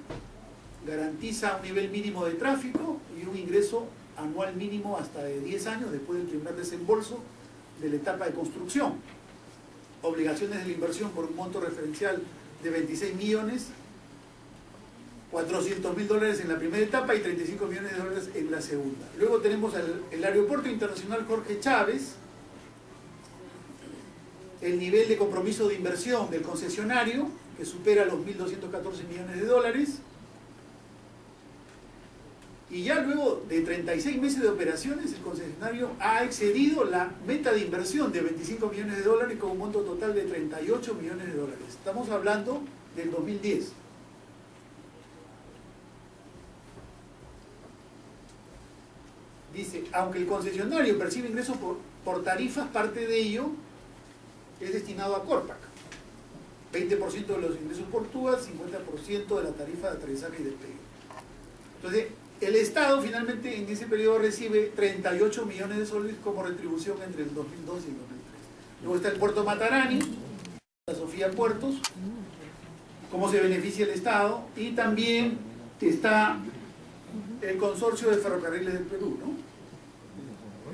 garantiza un nivel mínimo de tráfico y un ingreso anual mínimo hasta de 10 años después del primer desembolso de la etapa de construcción. Obligaciones de la inversión por un monto referencial de 26 millones, 400 mil dólares en la primera etapa y 35 millones de dólares en la segunda. Luego tenemos el Aeropuerto Internacional Jorge Chávez, el nivel de compromiso de inversión del concesionario, que supera los 1.214 millones de dólares, y ya luego de 36 meses de operaciones, el concesionario ha excedido la meta de inversión de 25 millones de dólares con un monto total de 38 millones de dólares. Estamos hablando del 2010. Dice, aunque el concesionario percibe ingresos por tarifas, parte de ello es destinado a Corpac. 20% de los ingresos por TUAS, 50% de la tarifa de aterrizaje y despegue. Entonces, el Estado finalmente en ese periodo recibe 38 millones de soles como retribución entre el 2002 y el 2003. Luego está el Puerto Matarani, la Sofía Puertos, cómo se beneficia el Estado, y también está el Consorcio de Ferrocarriles del Perú, ¿no?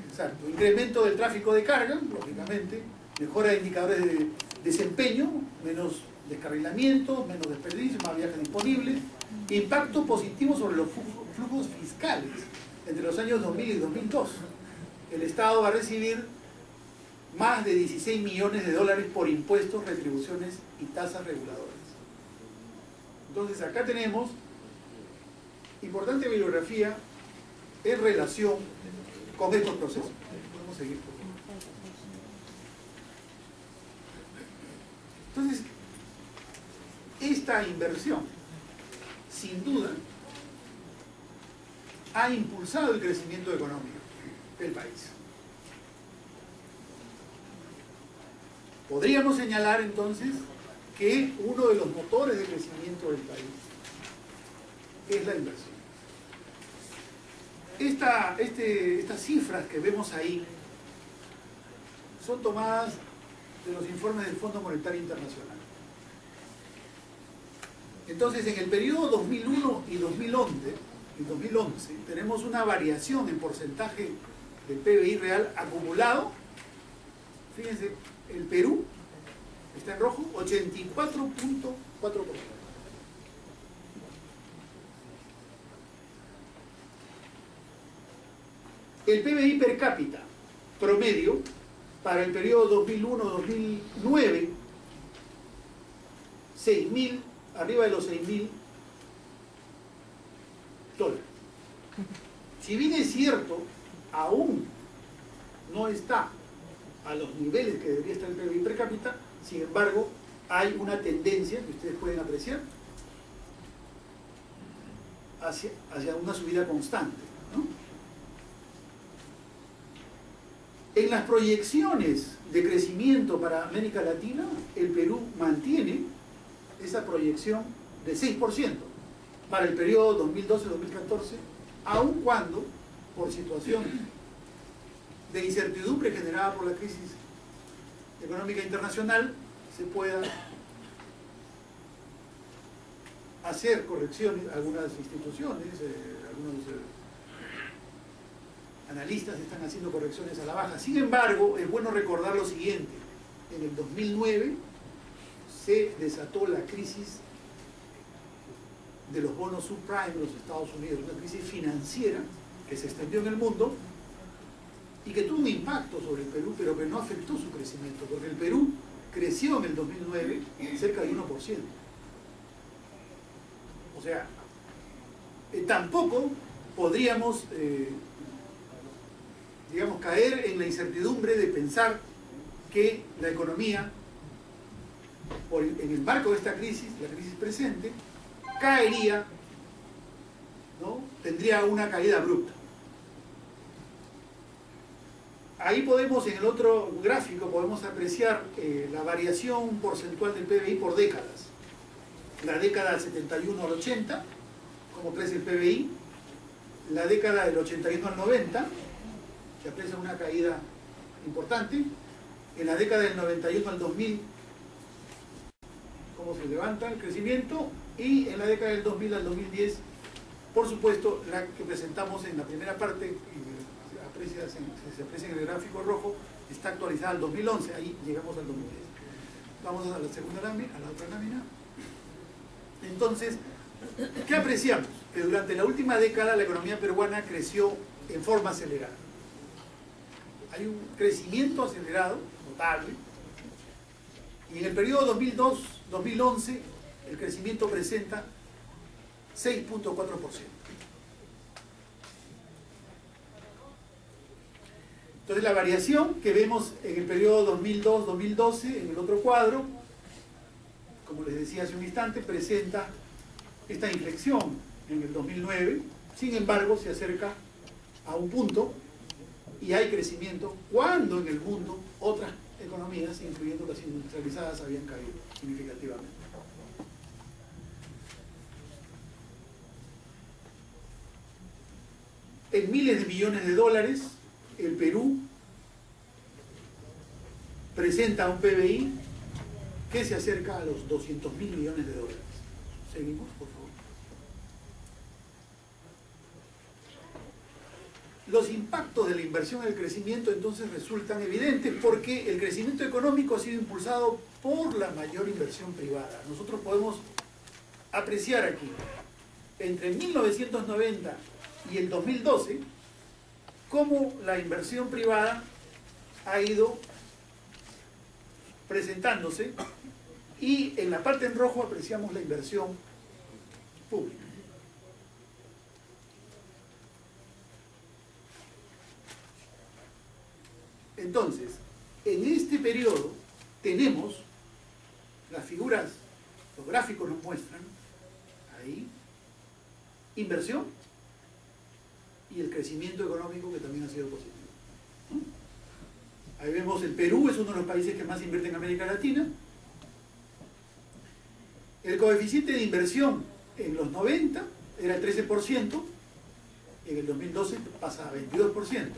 Exacto. Incremento del tráfico de carga, lógicamente, mejora de indicadores de desempeño, menos descarrilamiento, menos desperdicio, más viajes disponibles, impacto positivo sobre los flujos fiscales entre los años 2000 y 2002. El Estado va a recibir más de 16 millones de dólares por impuestos, retribuciones y tasas reguladoras. Entonces acá tenemos importante bibliografía en relación con estos procesos. Podemos seguir, por favor. Entonces, esta inversión, sin duda, ha impulsado el crecimiento económico del país. Podríamos señalar entonces que uno de los motores de crecimiento del país es la inversión. Estas cifras que vemos ahí son tomadas de los informes del Fondo Monetario Internacional. Entonces, en el periodo 2001 y 2011 tenemos una variación en porcentaje del PBI real acumulado Fíjense, el Perú está en rojo, 84.4%. El PBI per cápita promedio para el periodo 2001-2009, 6.000, arriba de los 6.000 dólares. Si bien es cierto, aún no está a los niveles que debería estar el PBI per cápita, sin embargo, hay una tendencia que ustedes pueden apreciar hacia una subida constante, ¿no? En las proyecciones de crecimiento para América Latina, el Perú mantiene esa proyección de 6% para el periodo 2012-2014, aun cuando, por situación de incertidumbre generada por la crisis económica internacional, se pueda hacer correcciones. Algunas instituciones, algunos analistas están haciendo correcciones a la baja. Sin embargo, es bueno recordar lo siguiente: en el 2009 se desató la crisis de los bonos subprime de los Estados Unidos, una crisis financiera que se extendió en el mundo y que tuvo un impacto sobre el Perú, pero que no afectó su crecimiento, porque el Perú creció en el 2009 cerca de 1%. O sea, tampoco podríamos, digamos, caer en la incertidumbre de pensar que la economía, en el marco de esta crisis, la crisis presente, caería, ¿no? Tendría una caída abrupta. Ahí podemos, en el otro gráfico, podemos apreciar la variación porcentual del PBI por décadas. La década del 71 al 80, cómo crece el PBI. La década del 81 al 90, se aprecia una caída importante. En la década del 91 al 2000, cómo se levanta el crecimiento. Y en la década del 2000 al 2010, por supuesto, la que presentamos en la primera parte, se aprecia en el gráfico rojo, está actualizada al 2011, ahí llegamos al 2010. Vamos a la segunda lámina, a la otra lámina. Entonces, ¿qué apreciamos? Que durante la última década la economía peruana creció en forma acelerada. Hay un crecimiento acelerado, notable, y en el periodo 2002-2011 el crecimiento presenta 6.4%. Entonces la variación que vemos en el periodo 2002-2012, en el otro cuadro, como les decía hace un instante, presenta esta inflexión en el 2009, sin embargo se acerca a un punto y hay crecimiento cuando en el mundo otras economías, incluyendo las industrializadas, habían caído significativamente. En miles de millones de dólares, el Perú presenta un PBI que se acerca a los 200.000 millones de dólares. Seguimos, por favor. Los impactos de la inversión en el crecimiento entonces resultan evidentes porque el crecimiento económico ha sido impulsado por la mayor inversión privada. Nosotros podemos apreciar aquí, entre 1990 y el 2012, cómo la inversión privada ha ido presentándose, y en la parte en rojo apreciamos la inversión pública. Entonces, en este periodo tenemos las figuras, los gráficos nos muestran ahí inversión y el crecimiento económico, que también ha sido positivo. Ahí vemos el Perú, es uno de los países que más invierte en América Latina. El coeficiente de inversión en los 90 era el 13%, en el 2012 pasa a 22%.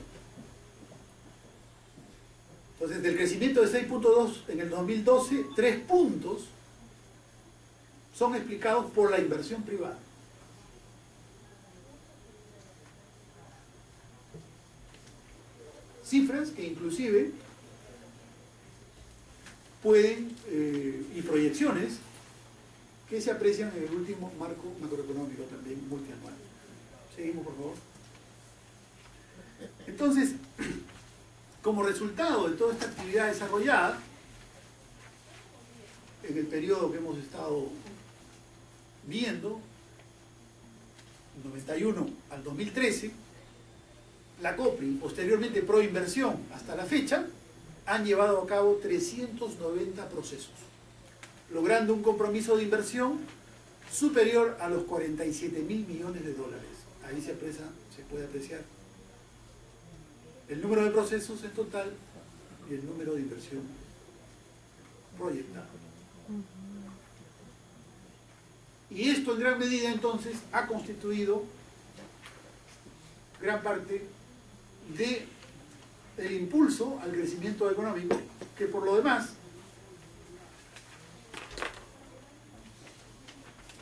Entonces, del crecimiento de 6.2 en el 2012, 3 puntos son explicados por la inversión privada. Cifras que inclusive pueden, y proyecciones que se aprecian en el último marco macroeconómico también multianual. Seguimos, por favor. Entonces, como resultado de toda esta actividad desarrollada, en el periodo que hemos estado viendo, 91 al 2013, la COPRI y posteriormente Proinversión hasta la fecha han llevado a cabo 390 procesos, logrando un compromiso de inversión superior a los 47.000 millones de dólares. Ahí se puede apreciar el número de procesos en total y el número de inversión proyectada. Y esto en gran medida entonces ha constituido gran parte del impulso al crecimiento económico, que por lo demás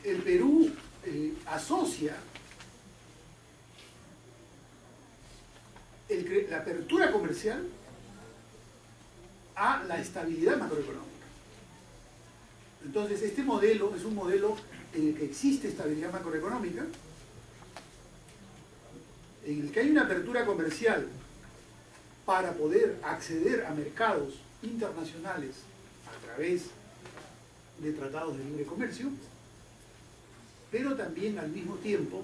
el Perú asocia la apertura comercial a la estabilidad macroeconómica. Entonces este modelo es un modelo en el que existe estabilidad macroeconómica, en el que hay una apertura comercial para poder acceder a mercados internacionales a través de tratados de libre comercio, pero también al mismo tiempo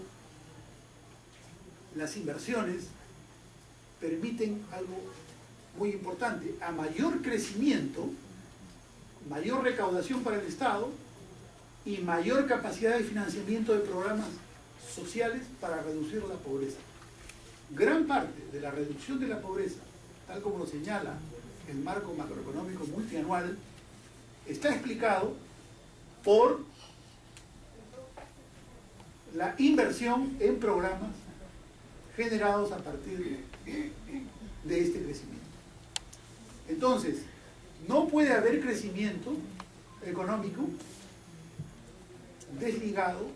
las inversiones permiten algo muy importante: a mayor crecimiento, mayor recaudación para el Estado y mayor capacidad de financiamiento de programas sociales para reducir la pobreza. Gran parte de la reducción de la pobreza, tal como lo señala el marco macroeconómico multianual, está explicado por la inversión en programas generados a partir de este crecimiento. Entonces, no puede haber crecimiento económico desligado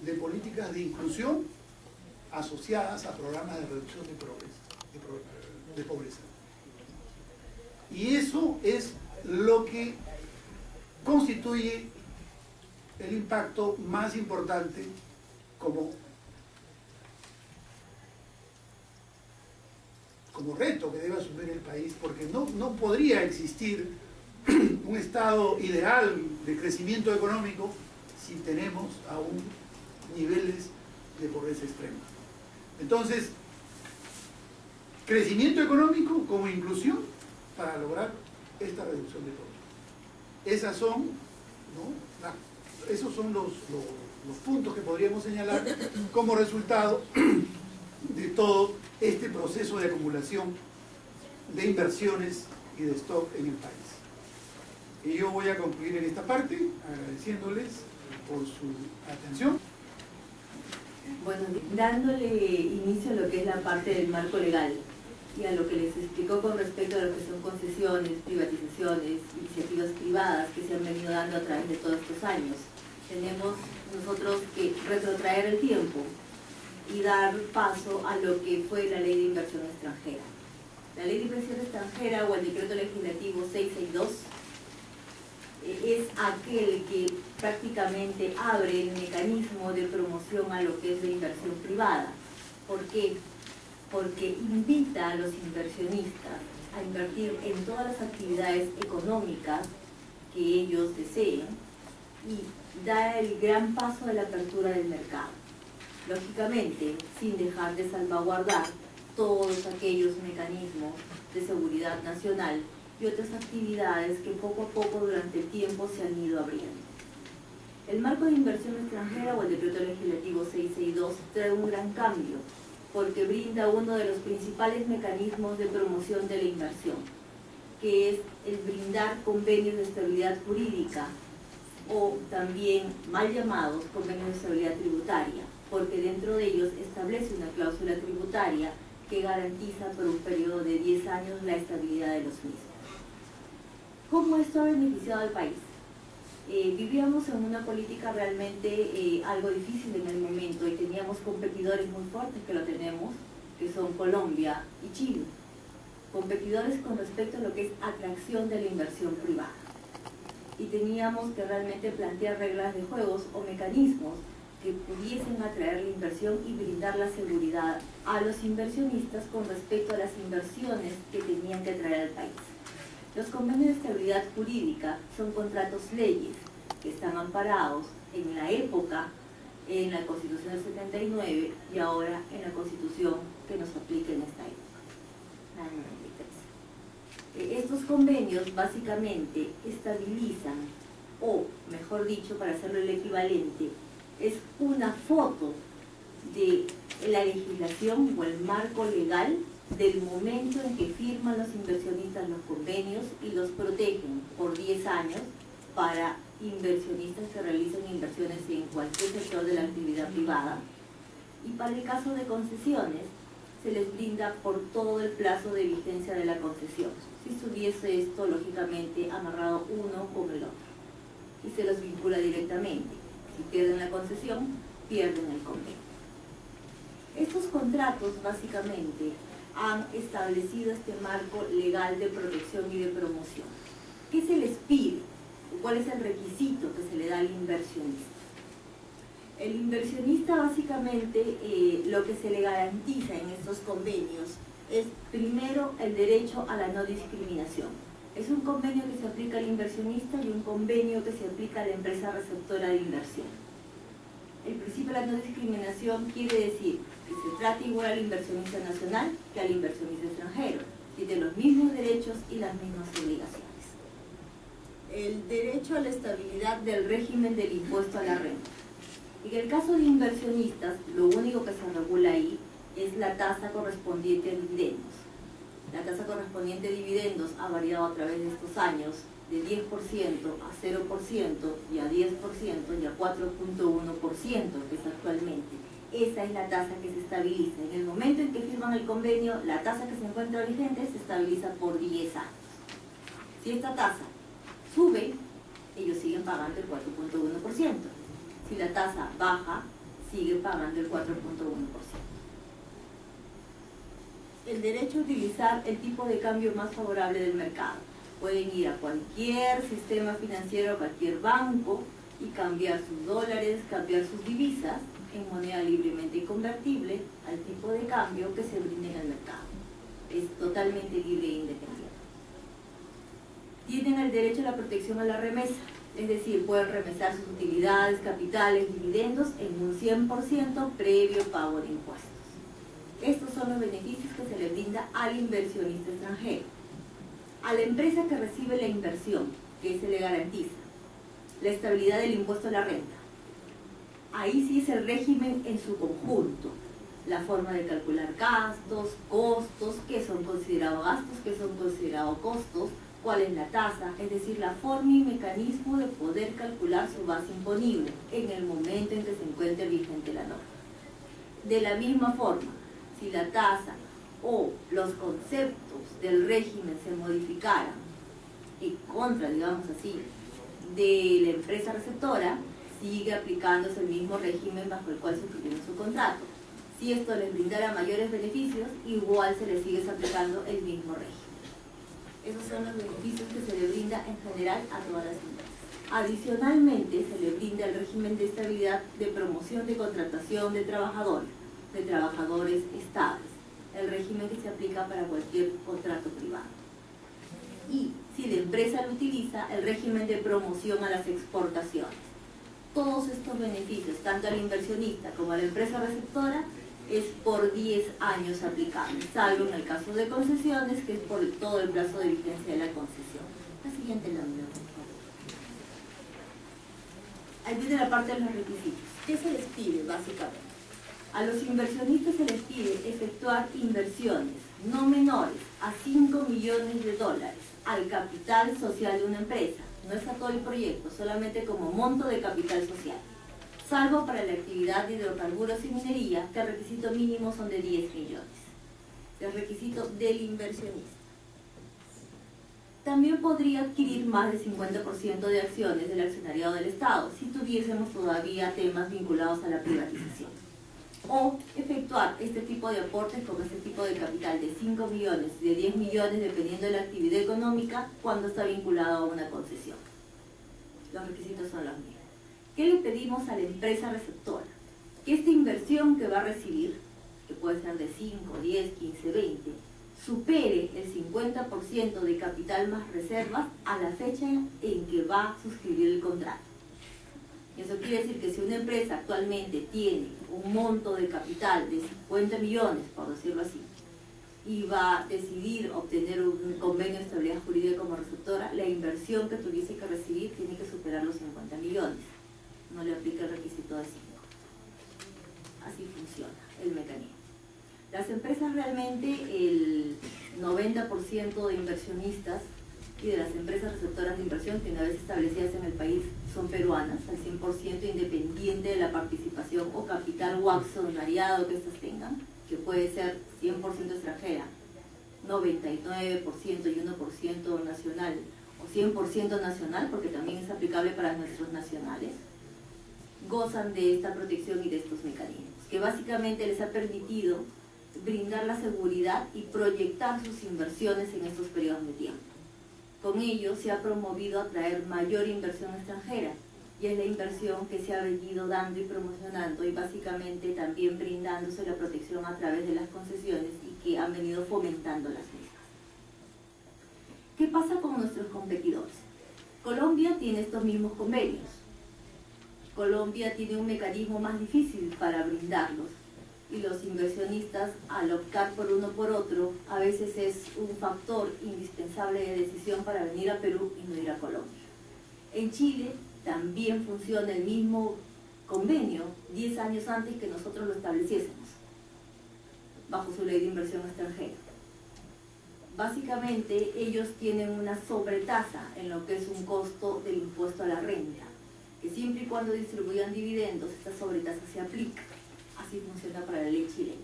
de políticas de inclusión asociadas a programas de reducción de pobreza. Y eso es lo que constituye el impacto más importante como reto que debe asumir el país, porque no podría existir un estado ideal de crecimiento económico si tenemos aún niveles de pobreza extrema. Entonces, crecimiento económico como inclusión para lograr esta reducción de pobreza. Esos son los puntos que podríamos señalar como resultado de todo este proceso de acumulación de inversiones y de stock en el país. Y yo voy a concluir en esta parte agradeciéndoles por su atención. Bueno, dándole inicio a lo que es la parte del marco legal y a lo que les explicó con respecto a lo que son concesiones, privatizaciones, iniciativas privadas que se han venido dando a través de todos estos años, tenemos nosotros que retrotraer el tiempo y dar paso a lo que fue la Ley de Inversión Extranjera. La Ley de Inversión Extranjera o el Decreto Legislativo 662 es aquel que prácticamente abre el mecanismo de promoción a lo que es la inversión privada. ¿Por qué? Porque invita a los inversionistas a invertir en todas las actividades económicas que ellos deseen y da el gran paso de la apertura del mercado. Lógicamente, sin dejar de salvaguardar todos aquellos mecanismos de seguridad nacional y otras actividades que poco a poco durante el tiempo se han ido abriendo. El marco de inversión extranjera o el decreto legislativo 662 trae un gran cambio porque brinda uno de los principales mecanismos de promoción de la inversión, que es el brindar convenios de estabilidad jurídica o también mal llamados convenios de estabilidad tributaria, porque dentro de ellos establece una cláusula tributaria que garantiza por un periodo de 10 años la estabilidad de los mismos. ¿Cómo esto ha beneficiado al país? Vivíamos en una política realmente algo difícil en el momento y teníamos competidores muy fuertes que lo tenemos, que son Colombia y Chile. Competidores con respecto a lo que es atracción de la inversión privada. y teníamos que realmente plantear reglas de juegos o mecanismos que pudiesen atraer la inversión y brindar la seguridad a los inversionistas con respecto a las inversiones que tenían que traer al país. Los convenios de estabilidad jurídica son contratos leyes que están amparados en la época en la Constitución del 79 y ahora en la Constitución que nos aplica en esta época, la 93. Estos convenios básicamente estabilizan, o mejor dicho, para hacerlo el equivalente, es una foto de la legislación o el marco legal del momento en que firman los inversionistas los convenios y los protegen por 10 años para inversionistas que realicen inversiones en cualquier sector de la actividad privada. Y para el caso de concesiones, se les brinda por todo el plazo de vigencia de la concesión. Si estuviese esto, lógicamente, amarrado uno con el otro. Y se los vincula directamente. Si pierden la concesión, pierden el convenio. Estos contratos, básicamente, han establecido este marco legal de protección y de promoción. ¿Qué se les pide? ¿Cuál es el requisito que se le da al inversionista? El inversionista básicamente lo que se le garantiza en estos convenios es primero el derecho a la no discriminación. Es un convenio que se aplica al inversionista y un convenio que se aplica a la empresa receptora de inversión. El principio de la no discriminación quiere decir que se trata igual al inversionista nacional que al inversionista extranjero, tiene los mismos derechos y las mismas obligaciones. El derecho a la estabilidad del régimen del impuesto a la renta. En el caso de inversionistas, lo único que se regula ahí es la tasa correspondiente a dividendos. La tasa correspondiente a dividendos ha variado a través de estos años de 10% a 0% y a 10% y a 4.1%, que es actualmente. Esa es la tasa que se estabiliza. En el momento en que firman el convenio, la tasa que se encuentra vigente se estabiliza por 10 años. Si esta tasa sube, ellos siguen pagando el 4.1%. Si la tasa baja, siguen pagando el 4.1%. El derecho a utilizar el tipo de cambio más favorable del mercado. Pueden ir a cualquier sistema financiero, a cualquier banco y cambiar sus dólares, cambiar sus divisas en moneda libremente convertible al tipo de cambio que se brinde en el mercado. Es totalmente libre e independiente. Tienen el derecho a la protección a la remesa, es decir, pueden remesar sus utilidades, capitales, dividendos en un 100% previo pago de impuestos. Estos son los beneficios que se le brinda al inversionista extranjero. A la empresa que recibe la inversión, que se le garantiza la estabilidad del impuesto a la renta. Ahí sí es el régimen en su conjunto, la forma de calcular gastos, costos, qué son considerados gastos, qué son considerados costos, cuál es la tasa, es decir, la forma y mecanismo de poder calcular su base imponible en el momento en que se encuentre vigente la norma. De la misma forma, si la tasa o los conceptos del régimen se modificaran en contra, digamos así, de la empresa receptora, sigue aplicándose el mismo régimen bajo el cual suscribieron su contrato. Si esto les brindara mayores beneficios, igual se les sigue aplicando el mismo régimen. Esos son los beneficios que se le brinda en general a todas las empresas. Adicionalmente, se le brinda el régimen de estabilidad de promoción de contratación de trabajadores estables, el régimen que se aplica para cualquier contrato privado. Y si la empresa lo utiliza, el régimen de promoción a las exportaciones. Todos estos beneficios, tanto al inversionista como a la empresa receptora, es por 10 años aplicable, salvo en el caso de concesiones, que es por todo el plazo de vigencia de la concesión. La siguiente lámina, por favor. Ahí viene la parte de los requisitos. ¿Qué se les pide, básicamente? A los inversionistas se les pide efectuar inversiones no menores a $5 millones al capital social de una empresa. No es a todo el proyecto, solamente como monto de capital social. Salvo para la actividad de hidrocarburos y minería, que el requisito mínimo son de 10 millones. El requisito del inversionista. También podría adquirir más del 50% de acciones del accionariado del Estado, si tuviésemos todavía temas vinculados a la privatización. O efectuar este tipo de aportes con este tipo de capital de 5 millones, de 10 millones, dependiendo de la actividad económica, cuando está vinculado a una concesión. Los requisitos son los mismos. ¿Qué le pedimos a la empresa receptora? Que esta inversión que va a recibir, que puede ser de 5, 10, 15, 20, supere el 50% de capital más reservas a la fecha en que va a suscribir el contrato. Eso quiere decir que si una empresa actualmente tiene un monto de capital de 50 millones, por decirlo así, y va a decidir obtener un convenio de estabilidad jurídica como receptora, la inversión que tuviese que recibir tiene que superar los 50 millones. No le aplica el requisito de 5. Así funciona el mecanismo. Las empresas realmente, el 90% de inversionistas y de las empresas receptoras de inversión que una vez establecidas en el país son peruanas, al 100% independiente de la participación o capital o accionariado que éstas tengan, que puede ser 100% extranjera, 99% y 1% nacional, o 100% nacional, porque también es aplicable para nuestros nacionales, gozan de esta protección y de estos mecanismos, que básicamente les ha permitido brindar la seguridad y proyectar sus inversiones en estos periodos de tiempo. Con ello se ha promovido atraer mayor inversión extranjera, y es la inversión que se ha venido dando y promocionando, y básicamente también brindándose la protección a través de las concesiones y que han venido fomentando las mismas. ¿Qué pasa con nuestros competidores? Colombia tiene estos mismos convenios. Colombia tiene un mecanismo más difícil para brindarlos, y los inversionistas, al optar por uno por otro, a veces es un factor indispensable de decisión para venir a Perú y no ir a Colombia. En Chile también funciona el mismo convenio 10 años antes que nosotros lo estableciésemos, bajo su ley de inversión extranjera. Básicamente ellos tienen una sobretasa en lo que es un costo del impuesto a la renta, que siempre y cuando distribuyan dividendos, esta sobretasa se aplica. Así funciona para la ley chilena.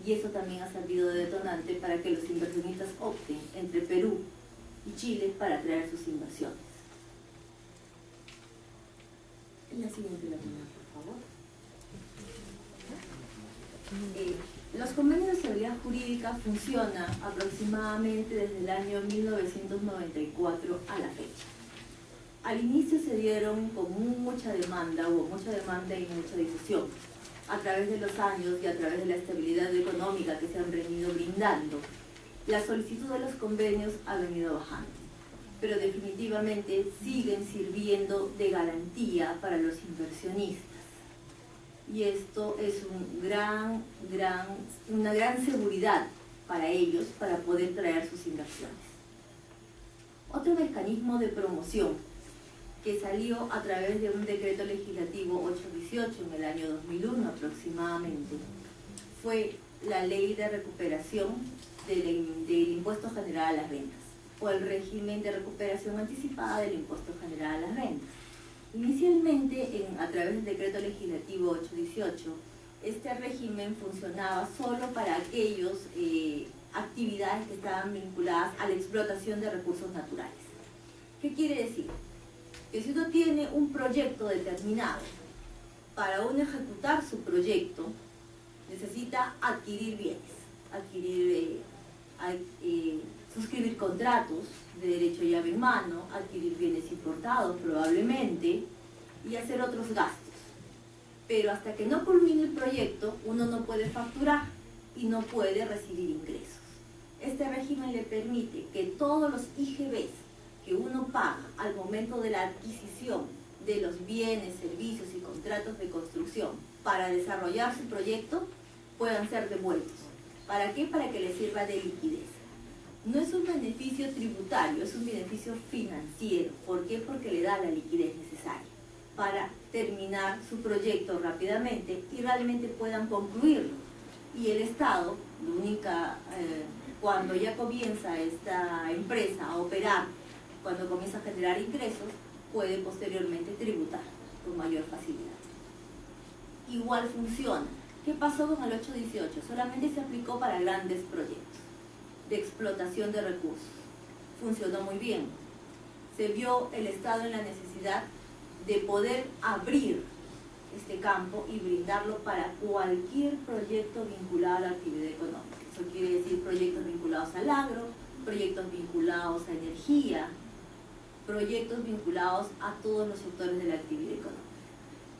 Y eso también ha servido de detonante para que los inversionistas opten entre Perú y Chile para atraer sus inversiones. La siguiente lámina, por favor. Los convenios de estabilidad jurídica funcionan aproximadamente desde el año 1994 a la fecha. Al inicio se dieron con mucha demanda, hubo mucha demanda y mucha difusión. A través de los años y a través de la estabilidad económica que se han venido brindando, la solicitud de los convenios ha venido bajando, pero definitivamente siguen sirviendo de garantía para los inversionistas. Y esto es una gran seguridad para ellos para poder traer sus inversiones. Otro mecanismo de promoción que salió a través de un decreto legislativo 818 en el año 2001 aproximadamente, fue la ley de recuperación del impuesto general a las rentas, o el régimen de recuperación anticipada del impuesto general a las rentas. Inicialmente, a través del decreto legislativo 818, este régimen funcionaba solo para aquellas actividades que estaban vinculadas a la explotación de recursos naturales. ¿Qué quiere decir? Que si uno tiene un proyecto determinado, para uno ejecutar su proyecto, necesita adquirir bienes, suscribir contratos de derecho llave en mano, adquirir bienes importados probablemente, y hacer otros gastos. Pero hasta que no culmine el proyecto, uno no puede facturar y no puede recibir ingresos. Este régimen le permite que todos los IGBs que uno paga al momento de la adquisición de los bienes, servicios y contratos de construcción para desarrollar su proyecto puedan ser devueltos. ¿Para qué? Para que le sirva de liquidez. No es un beneficio tributario, es un beneficio financiero. ¿Por qué? Porque le da la liquidez necesaria para terminar su proyecto rápidamente y realmente puedan concluirlo. Y el Estado, cuando ya comienza esta empresa a operar, cuando comienza a generar ingresos, puede posteriormente tributar con mayor facilidad. Igual funciona. ¿Qué pasó con el 818? Solamente se aplicó para grandes proyectos de explotación de recursos. Funcionó muy bien. Se vio el Estado en la necesidad de poder abrir este campo y brindarlo para cualquier proyecto vinculado a la actividad económica. Eso quiere decir proyectos vinculados al agro, proyectos vinculados a energía, proyectos vinculados a todos los sectores de la actividad económica.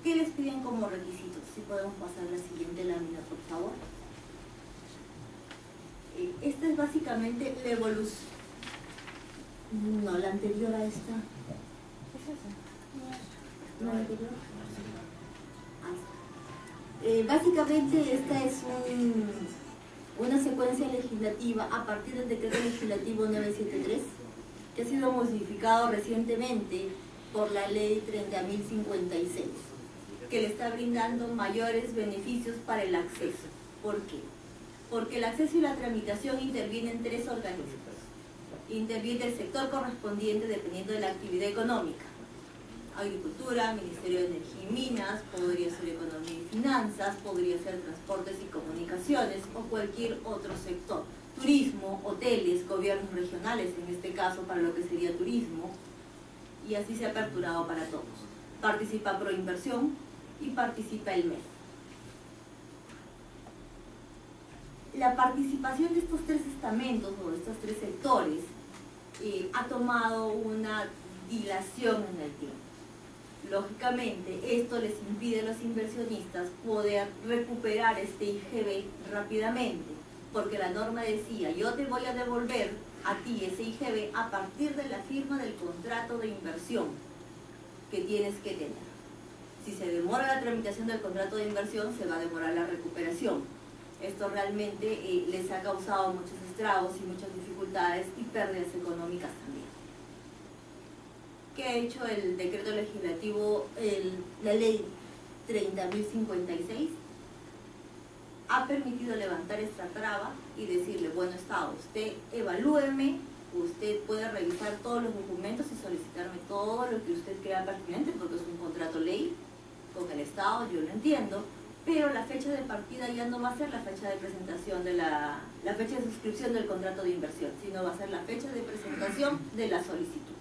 ¿Qué les piden como requisitos? Si podemos pasar la siguiente lámina, por favor. Esta es básicamente la evolución. No, la anterior a esta. ¿No la anterior? Básicamente esta es una secuencia legislativa a partir del decreto legislativo 973, que ha sido modificado recientemente por la ley 30.056, que le está brindando mayores beneficios para el acceso. ¿Por qué? Porque el acceso y la tramitación intervienen tres organismos. Interviene el sector correspondiente dependiendo de la actividad económica. Agricultura, Ministerio de Energía y Minas, podría ser Economía y Finanzas, podría ser Transportes y Comunicaciones o cualquier otro sector. Turismo, hoteles, gobiernos regionales, en este caso para lo que sería turismo, y así se ha aperturado para todos. Participa Proinversión y participa el MEF. La participación de estos tres estamentos o de estos tres sectores ha tomado una dilación en el tiempo. Lógicamente, esto les impide a los inversionistas poder recuperar este IGB rápidamente, porque la norma decía, yo te voy a devolver a ti ese IGB a partir de la firma del contrato de inversión que tienes que tener. Si se demora la tramitación del contrato de inversión, se va a demorar la recuperación. Esto realmente les ha causado muchos estragos y muchas dificultades y pérdidas económicas también. ¿Qué ha hecho el decreto legislativo, la ley 30.056? Ha permitido levantar esta traba y decirle, bueno, Estado, usted evalúeme, usted puede revisar todos los documentos y solicitarme todo lo que usted crea pertinente, porque es un contrato ley con el Estado, yo lo entiendo, pero la fecha de partida ya no va a ser la fecha de presentación de la fecha de suscripción del contrato de inversión, sino va a ser la fecha de presentación de la solicitud.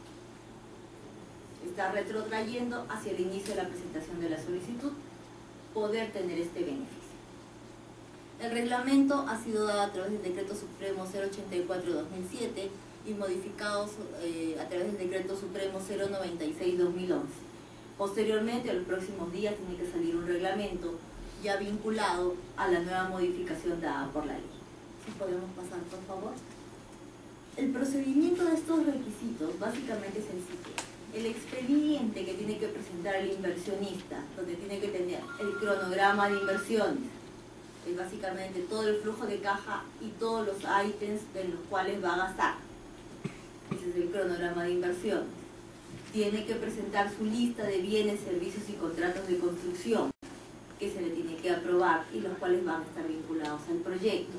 Está retrotrayendo hacia el inicio de la presentación de la solicitud poder tener este beneficio. El reglamento ha sido dado a través del Decreto Supremo 084-2007 y modificado a través del Decreto Supremo 096-2011. Posteriormente, en los próximos días, tiene que salir un reglamento ya vinculado a la nueva modificación dada por la ley. Si podemos pasar, por favor. El procedimiento de estos requisitos básicamente es el siguiente. El expediente que tiene que presentar el inversionista, donde tiene que tener el cronograma de inversiones, es básicamente todo el flujo de caja y todos los ítems de los cuales va a gastar. Ese es el cronograma de inversiones. Tiene que presentar su lista de bienes, servicios y contratos de construcción que se le tiene que aprobar y los cuales van a estar vinculados al proyecto.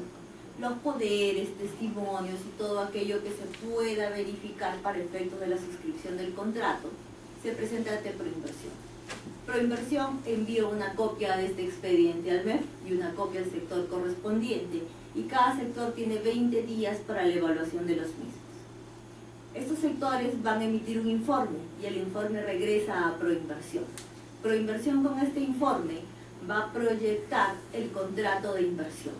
Los poderes, testimonios y todo aquello que se pueda verificar para efectos de la suscripción del contrato se presenta ante Proinversión. Proinversión envía una copia de este expediente al MEF y una copia al sector correspondiente, y cada sector tiene 20 días para la evaluación de los mismos. Estos sectores van a emitir un informe y el informe regresa a Proinversión. Proinversión con este informe va a proyectar el contrato de inversión.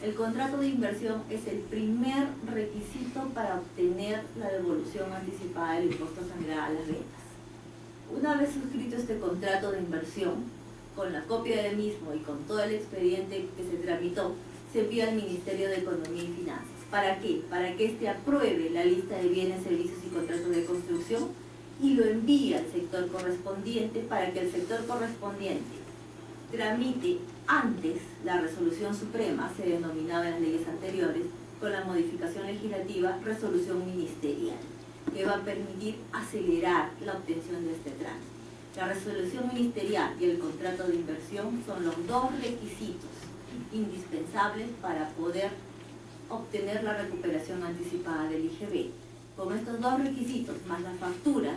El contrato de inversión es el primer requisito para obtener la devolución anticipada del impuesto general a las rentas. Una vez suscrito este contrato de inversión, con la copia del mismo y con todo el expediente que se tramitó, se envía al Ministerio de Economía y Finanzas. ¿Para qué? Para que éste apruebe la lista de bienes, servicios y contratos de construcción y lo envía al sector correspondiente para que el sector correspondiente tramite antes la resolución suprema, se denominaba en las leyes anteriores, con la modificación legislativa, resolución ministerial, que va a permitir acelerar la obtención de este trámite. La resolución ministerial y el contrato de inversión son los dos requisitos indispensables para poder obtener la recuperación anticipada del IGB. Con estos dos requisitos, más las facturas,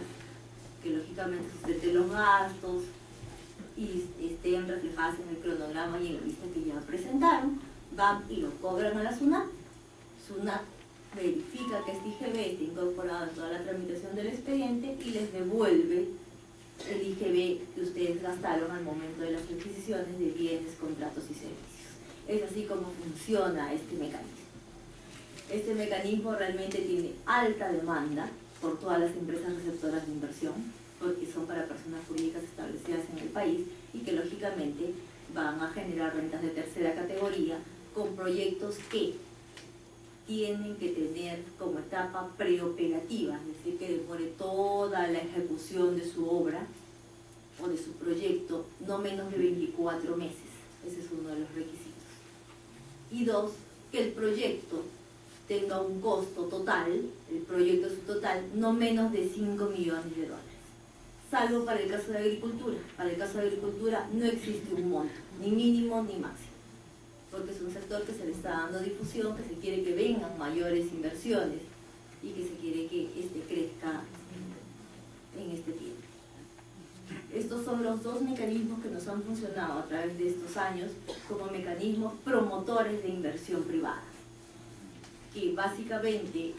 que lógicamente sustenten los gastos y estén reflejadas en el cronograma y en la lista que ya presentaron, van y lo cobran a la SUNAT. SUNAT verifica que este IGB esté incorporado en toda la tramitación del expediente y les devuelve el IGB que ustedes gastaron al momento de las adquisiciones de bienes, contratos y servicios. Es así como funciona este mecanismo. Este mecanismo realmente tiene alta demanda por todas las empresas receptoras de inversión, porque son para personas jurídicas establecidas en el país y que lógicamente van a generar rentas de tercera categoría con proyectos que tienen que tener como etapa preoperativa, es decir, que demore toda la ejecución de su obra o de su proyecto no menos de 24 meses. Ese es uno de los requisitos. Y dos, que el proyecto tenga un costo total, el proyecto su total, no menos de 5 millones de dólares. Salvo para el caso de agricultura. Para el caso de agricultura no existe un monto, ni mínimo ni máximo, porque es un sector que se le está dando difusión, que se quiere que vengan mayores inversiones y que se quiere que crezca en este tiempo. Estos son los dos mecanismos que nos han funcionado a través de estos años como mecanismos promotores de inversión privada, que básicamente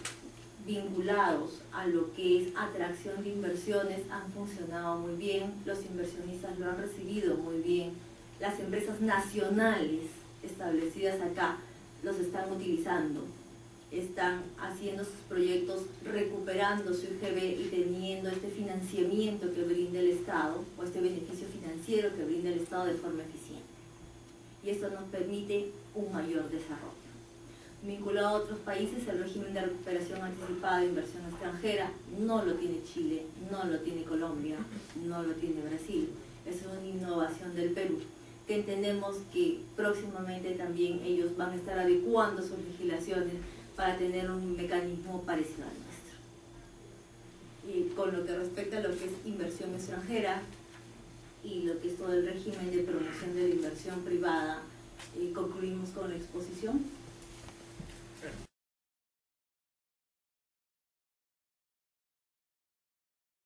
vinculados a lo que es atracción de inversiones han funcionado muy bien, los inversionistas lo han recibido muy bien, las empresas nacionales establecidas acá los están utilizando, están haciendo sus proyectos, recuperando su IGB y teniendo este financiamiento que brinda el Estado, o este beneficio financiero que brinda el Estado de forma eficiente. Y esto nos permite un mayor desarrollo. Vinculado a otros países, el régimen de recuperación anticipada de inversión extranjera no lo tiene Chile, no lo tiene Colombia, no lo tiene Brasil. Es una innovación del Perú, que entendemos que próximamente también ellos van a estar adecuando sus legislaciones para tener un mecanismo parecido al nuestro. Y con lo que respecta a lo que es inversión extranjera y lo que es todo el régimen de promoción de la inversión privada, concluimos con la exposición.